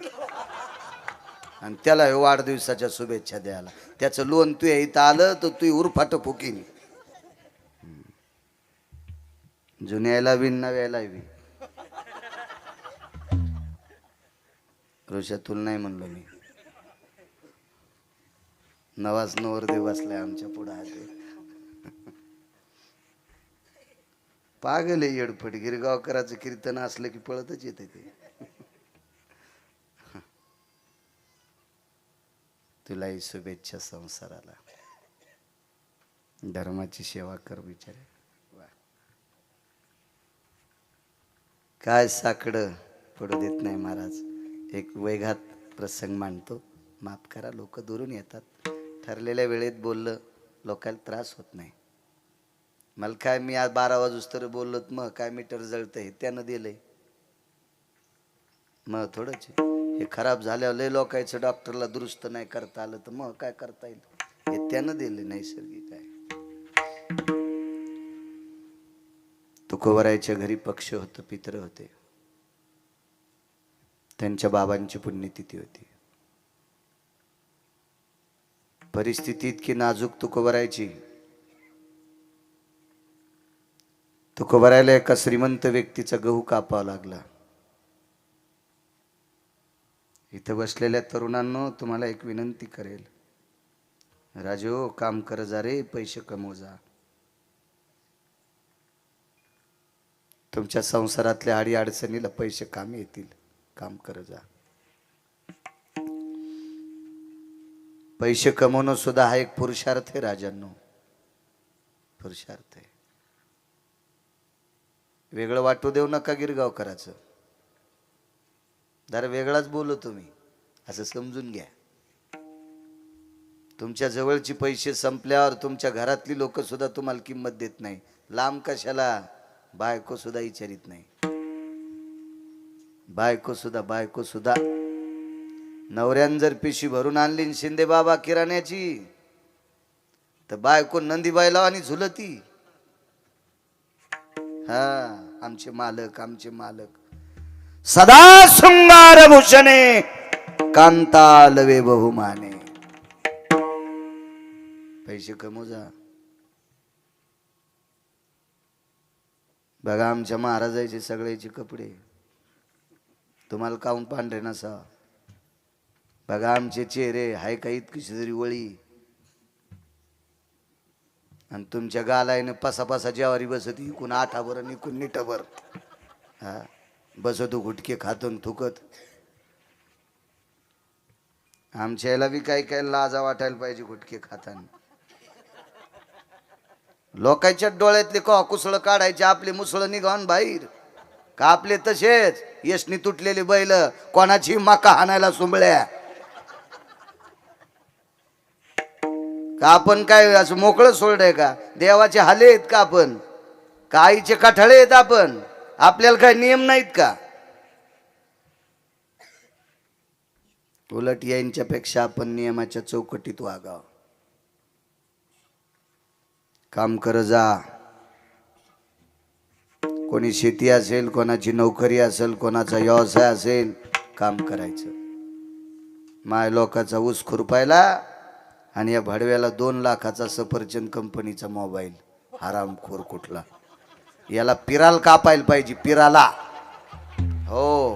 Speaker 1: आणि त्याला वाढदिवसाच्या शुभेच्छा द्यायला. त्याचं लोन तू इथं आलं तर तू उरफाट फुकीन, जुन्याला बी नव्याला बी. ऋषा तुला नाही म्हणलो मी, नवाच नवरदेव बसलाय आमच्या पुढे. पागल आहे येडफट. गिरगावकराचं कीर्तन असलं की पळतच येते ते. तुलाही शुभेच्छा संसाराला. धर्माची सेवा कर बिचारे. वा. काय साकडं पडू देत नाही महाराज. एक वेगात प्रसंग मांडतो, माफ करा, लोक दुरून येतात. ठरलेल्या वेळेत बोललं लोकांना त्रास होत नाही. मला काय, मी आज 12 वाजूस तर बोललो, मग काय मीटर जळतंय त्यानं दिलंय, मग थोडंच हे खराब झाल्यावर लय लोकांचं डॉक्टरला दुरुस्त नाही करता आलं तर मग काय करता येईल, हे त्यानं दिले नैसर्गिक आहे. तुकोबरायच्या घरी पक्ष होतं, पित्र होते, त्यांच्या बाबांची पुण्यतिथी होती. परिस्थिती इतकी नाजूक तुकोबरायची. तुकोबरायला एका श्रीमंत व्यक्तीचा गहू कापावा लागला. इथं बसलेल्या तरुणांनो, तुम्हाला एक विनंती करेल, राजू काम कर जा रे, पैसे कमव जा. तुमच्या संसारातल्या अडी अडचणीला पैसे कामी येतील, काम कर जा. पैसे कमवणं सुद्धा हा एक पुरुषार्थ आहे राजांनो, पुरुषार्थ आहे. वेगळं वाटू देऊ नका गिरगावकराचं. जरा वेगळाच बोलू तुम्ही, असं समजून घ्या. तुमच्या जवळची पैसे संपल्यावर तुमच्या घरातली लोक सुद्धा तुम्हाला किंमत देत नाही. लांब कशाला, बायको सुद्धा विचारित नाही. बायको सुद्धा नवऱ्यान जर पिशी भरून आणली शिंदे बाबा किराण्याची, तर बायको नंदीबाईला आणि झुलती. हा, आमचे मालक सदा शृंगार भूषणे, कांता लवे बहुमाने. पैसे कमवू जा. बघा आमच्या महाराजाचे सगळ्याचे कपडे, तुम्हाला काऊन पांढरे नसा. बघा आमचे चेहरे, हाय का इतकीशी जरी वळी, आणि तुमच्या गालायनं पासा जेवारी बसत, इकून आठाभर आणि इकून निटाभर. हा, बसतो गुटके खातून थुकत. आमच्या याला बी काय लाजा वाटायला पाहिजे गुटके खाताना. लोकांच्या डोळ्यातले का कुसळ काढायचे, आपले मुसळ निघावून बाहेर का आपले तसेच यशनी तुटलेले बैल, कोणाची मका हाणायला सुंबळ्या का. आपण काय असं मोकळं सोडलंय का? देवाचे हाले आहेत का आपण? का आईचे कठाळे आहेत आपण? आपल्याला काय नियम नाहीत का? उलट यांच्यापेक्षा आपण नियमाच्या चौकटीत वागावं. काम कर जा. कोणी शेती असेल, कोणाची नोकरी असेल, कोणाचा व्यवसाय असेल, काम करायचं. माय लोकाचा ऊस खुरपायला आणि या भडव्याला 2 लाखाचा सफरचंद कंपनीचा मोबाईल. हरामखोर कुठला, याला पिराल कापायला पाहिजे, पिराला. हो,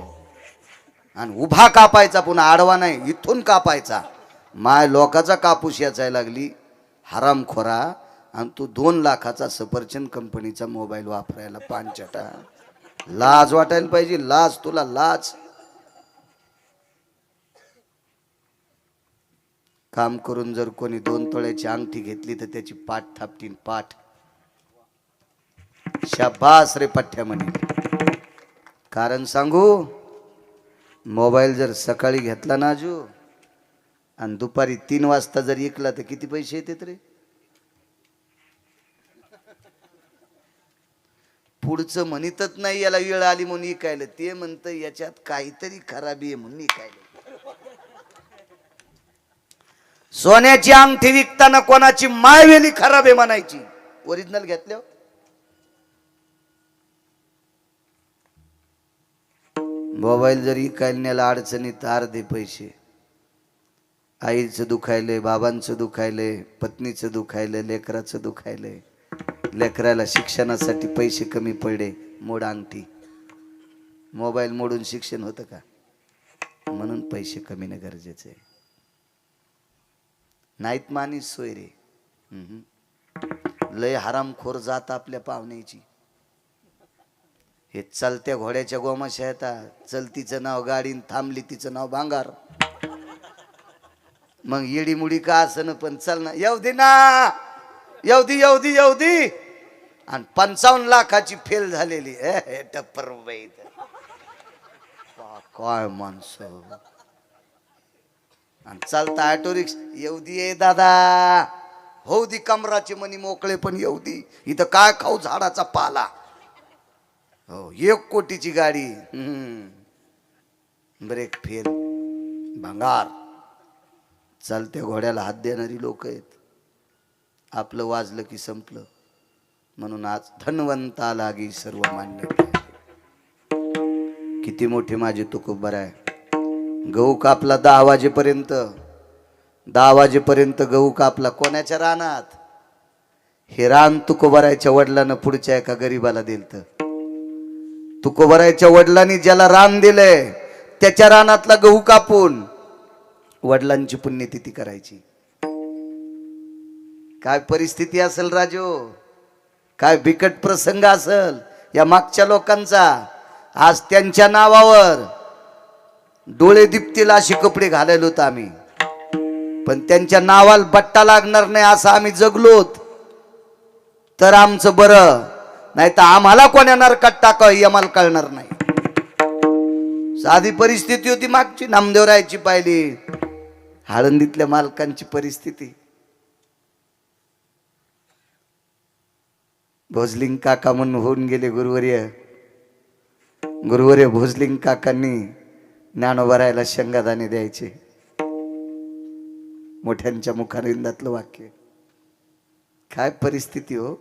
Speaker 1: आणि उभा कापायचा, पुन्हा आडवा नाही, इथून कापायचा. माय लोकाचा कापूस याचायला लागली हरामखोरा, आणि तू 2 लाखाचा सफरचंद कंपनीचा मोबाईल वापरायला पानचटा. लाज वाटायला पाहिजे, लाज, तुला लाज. काम करून जर कोणी 2 तोळ्याची अंगठी घेतली तर त्याची पाठ थापटीन, पाठ. शाबास रे पठ्ठ्या म्हणे. कारण सांगू, मोबाईल जर सकाळी घेतला ना आजू, आणि दुपारी 3 वाजता जर ऐकला तर किती पैसे येतात रे? पुढचं म्हणतच नाही याला वेळ आली म्हणून ऐकायला, ते म्हणतं याच्यात काहीतरी खराबी आहे म्हणून ऐकायला. सोन्याची अंगठी विकताना कोणाची मायवेली खराब आहे म्हणायची, ओरिजिनल घेतल्यावर. मोबाईल जरी ऐकायला नेला अडचणीत, अर्धे पैसे. आईचं दुखायलंय, बाबांचं दुखायलंय, पत्नीचं दुखायलंय, लेकराचं दुखायलंय. लेकराला शिक्षणासाठी पैसे कमी पडले, मोड अंगठी. मोबाईल मोडून शिक्षण होतं का? म्हणून पैसे कमीने गरजेचे आहे. नाहीत मानीस सोय रे. लय हरामखोर जात आपल्या पाहुण्याची. हे चालत्या घोड्याच्या गोमाशा येतात. चलतीचं नाव गाडी, थांबली तिचं नाव भांगार. मग येडी मुडी का असं, पण चल ना, येऊ दे ना. येऊ आणि 55 लाखाची फेल झालेली टप्पर रुपये काय माणसं आणि चालता ऑटो रिक्षा येऊ दे दादा होऊ दे कमराचे मनी मोकळे पण येऊ दे इथं काय खाऊ झाडाचा पाला हो 1 कोटीची गाडी ब्रेक फेल भंगार चालत्या घोड्याला हात देणारी लोक आहेत आपलं वाजलं की संपलं म्हणून आज धनवंता लागी सर्व मान्य किती मोठी माझी तुकोबर आहे गहू कापला 10 वाजेपर्यंत 10 वाजेपर्यंत गहू कापला कोणाच्या रानात हे रान तुकोबरायच्या वडिलांना पुढच्या एका गरीबाला दिलत तुकोबरायच्या वडिलांनी ज्याला रान दिलंय त्याच्या रानातला गहू कापून वडिलांची पुण्यतिथी करायची काय परिस्थिती असेल राजो काय बिकट प्रसंग असेल या मागच्या लोकांचा आज त्यांच्या नावावर डोळे दिपतील अशी कपडे घालायलो होतो आम्ही पण त्यांच्या नावाला बट्टा लागणार नाही असं आम्ही जगलोत तर आमचं बरं नाही तर आम्हाला कोण्या नरकात टाकावं हे आम्हाला कळणार नाही साधी परिस्थिती होती मागची नामदेवरायची पाहिली आळंदीतल्या मालकांची परिस्थिती भोजलिंग काका म्हणून होऊन गेले गुरुवर्य भोजलिंग काकांनी ज्ञानोबरायला शेंगादाणे द्यायचे मोठ्यांच्या मुखारिंदातलं वाक्य काय परिस्थिती हो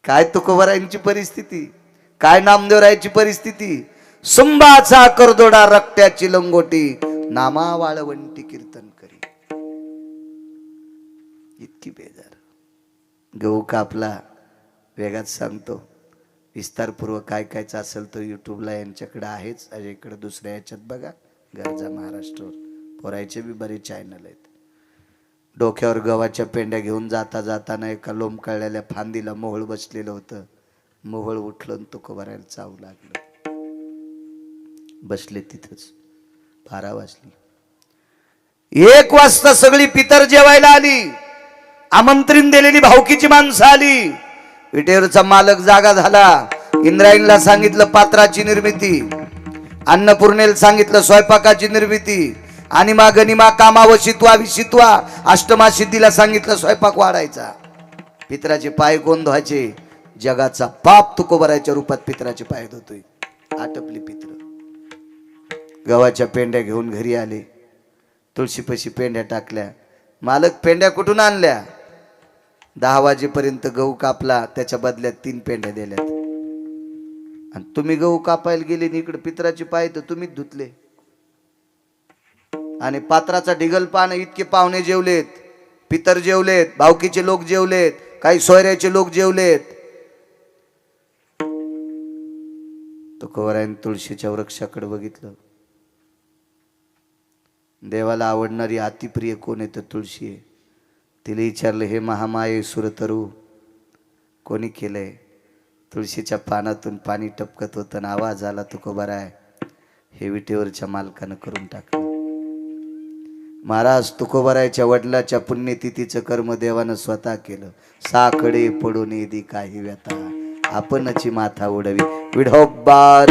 Speaker 1: काय तुकोबरायांची परिस्थिती काय नामदेवरायची परिस्थिती सुंबाचा करदोडा रक्त्याची लंगोटी नामा वाळवंटी कीर्तन करी इतकी बेजार गहू कापला वेगात सांगतो विस्तारपूर्वक काय कायचं असेल तर युट्यूबला यांच्याकडे आहेच इकडे दुसऱ्या याच्यात बघा गरजा महाराष्ट्रावर पोरायचे बी बरेच चॅनल आहेत डोक्यावर गव्हाच्या पेंड्या घेऊन जाताना एका लोंबकळलेल्या फांदीला मोहळ बसलेलं होतं मोहळ उठलं आणि तुकोबरायला चावू लागलं बसले तिथंच 12 वाजली 1 वाजता सगळी पितर जेवायला आली आमंत्रण दिलेली भावकीची माणसं आली विटेवरचा मालक जागा झाला इंद्रायणीला सांगितलं पात्राची निर्मिती अन्नपूर्णेला सांगितलं स्वयंपाकाची निर्मिती अनिमा गनिमा कामा वशित्वा विशित्वा अष्टमा सिद्धीला सांगितलं स्वयंपाक वाढायचा पितराचे पाय कोण धुवायचे जगाचा पाप तुकोबरायच्या रूपात पितराचे पाय धुतोय आटपली पित्र गव्हाच्या पेंड्या घेऊन घरी आले तुळशीपाशी पेंड्या टाकल्या मालक पेंड्या कुठून आणल्या 10 वाजेपर्यंत गहू कापला त्याच्या बदल्यात 3 पेंड्या दिल्यात आणि तुम्ही गहू कापायला गेले आणि इकडे पितराचे पाय तर तुम्हीच धुतले आणि पात्राचा ढिगल पानं इतके पाहुणे जेवलेत पितर जेवलेत भावकीचे लोक जेवलेत काही सोयऱ्याचे लोक जेवलेत तुकोबरायने तुळशीच्या वृक्षाकडे बघितलं देवाला आवडणारी अतिप्रिय कोण आहे तर तुळशी आहे तिला विचारलं हे महामाये सुरतरू कोणी केलंय तुळशीच्या पानातून पाणी टपकत होतं आणि आवाज आला तुकोबराय हे विटेवरच्या मालकानं करून टाकलं महाराज तुकोबरायच्या वडिलाच्या पुण्यतिथीचं कर्म देवानं स्वतः केलं साकडे पडून येदी काही व्यथा आपणची माथा उडवी विढोबा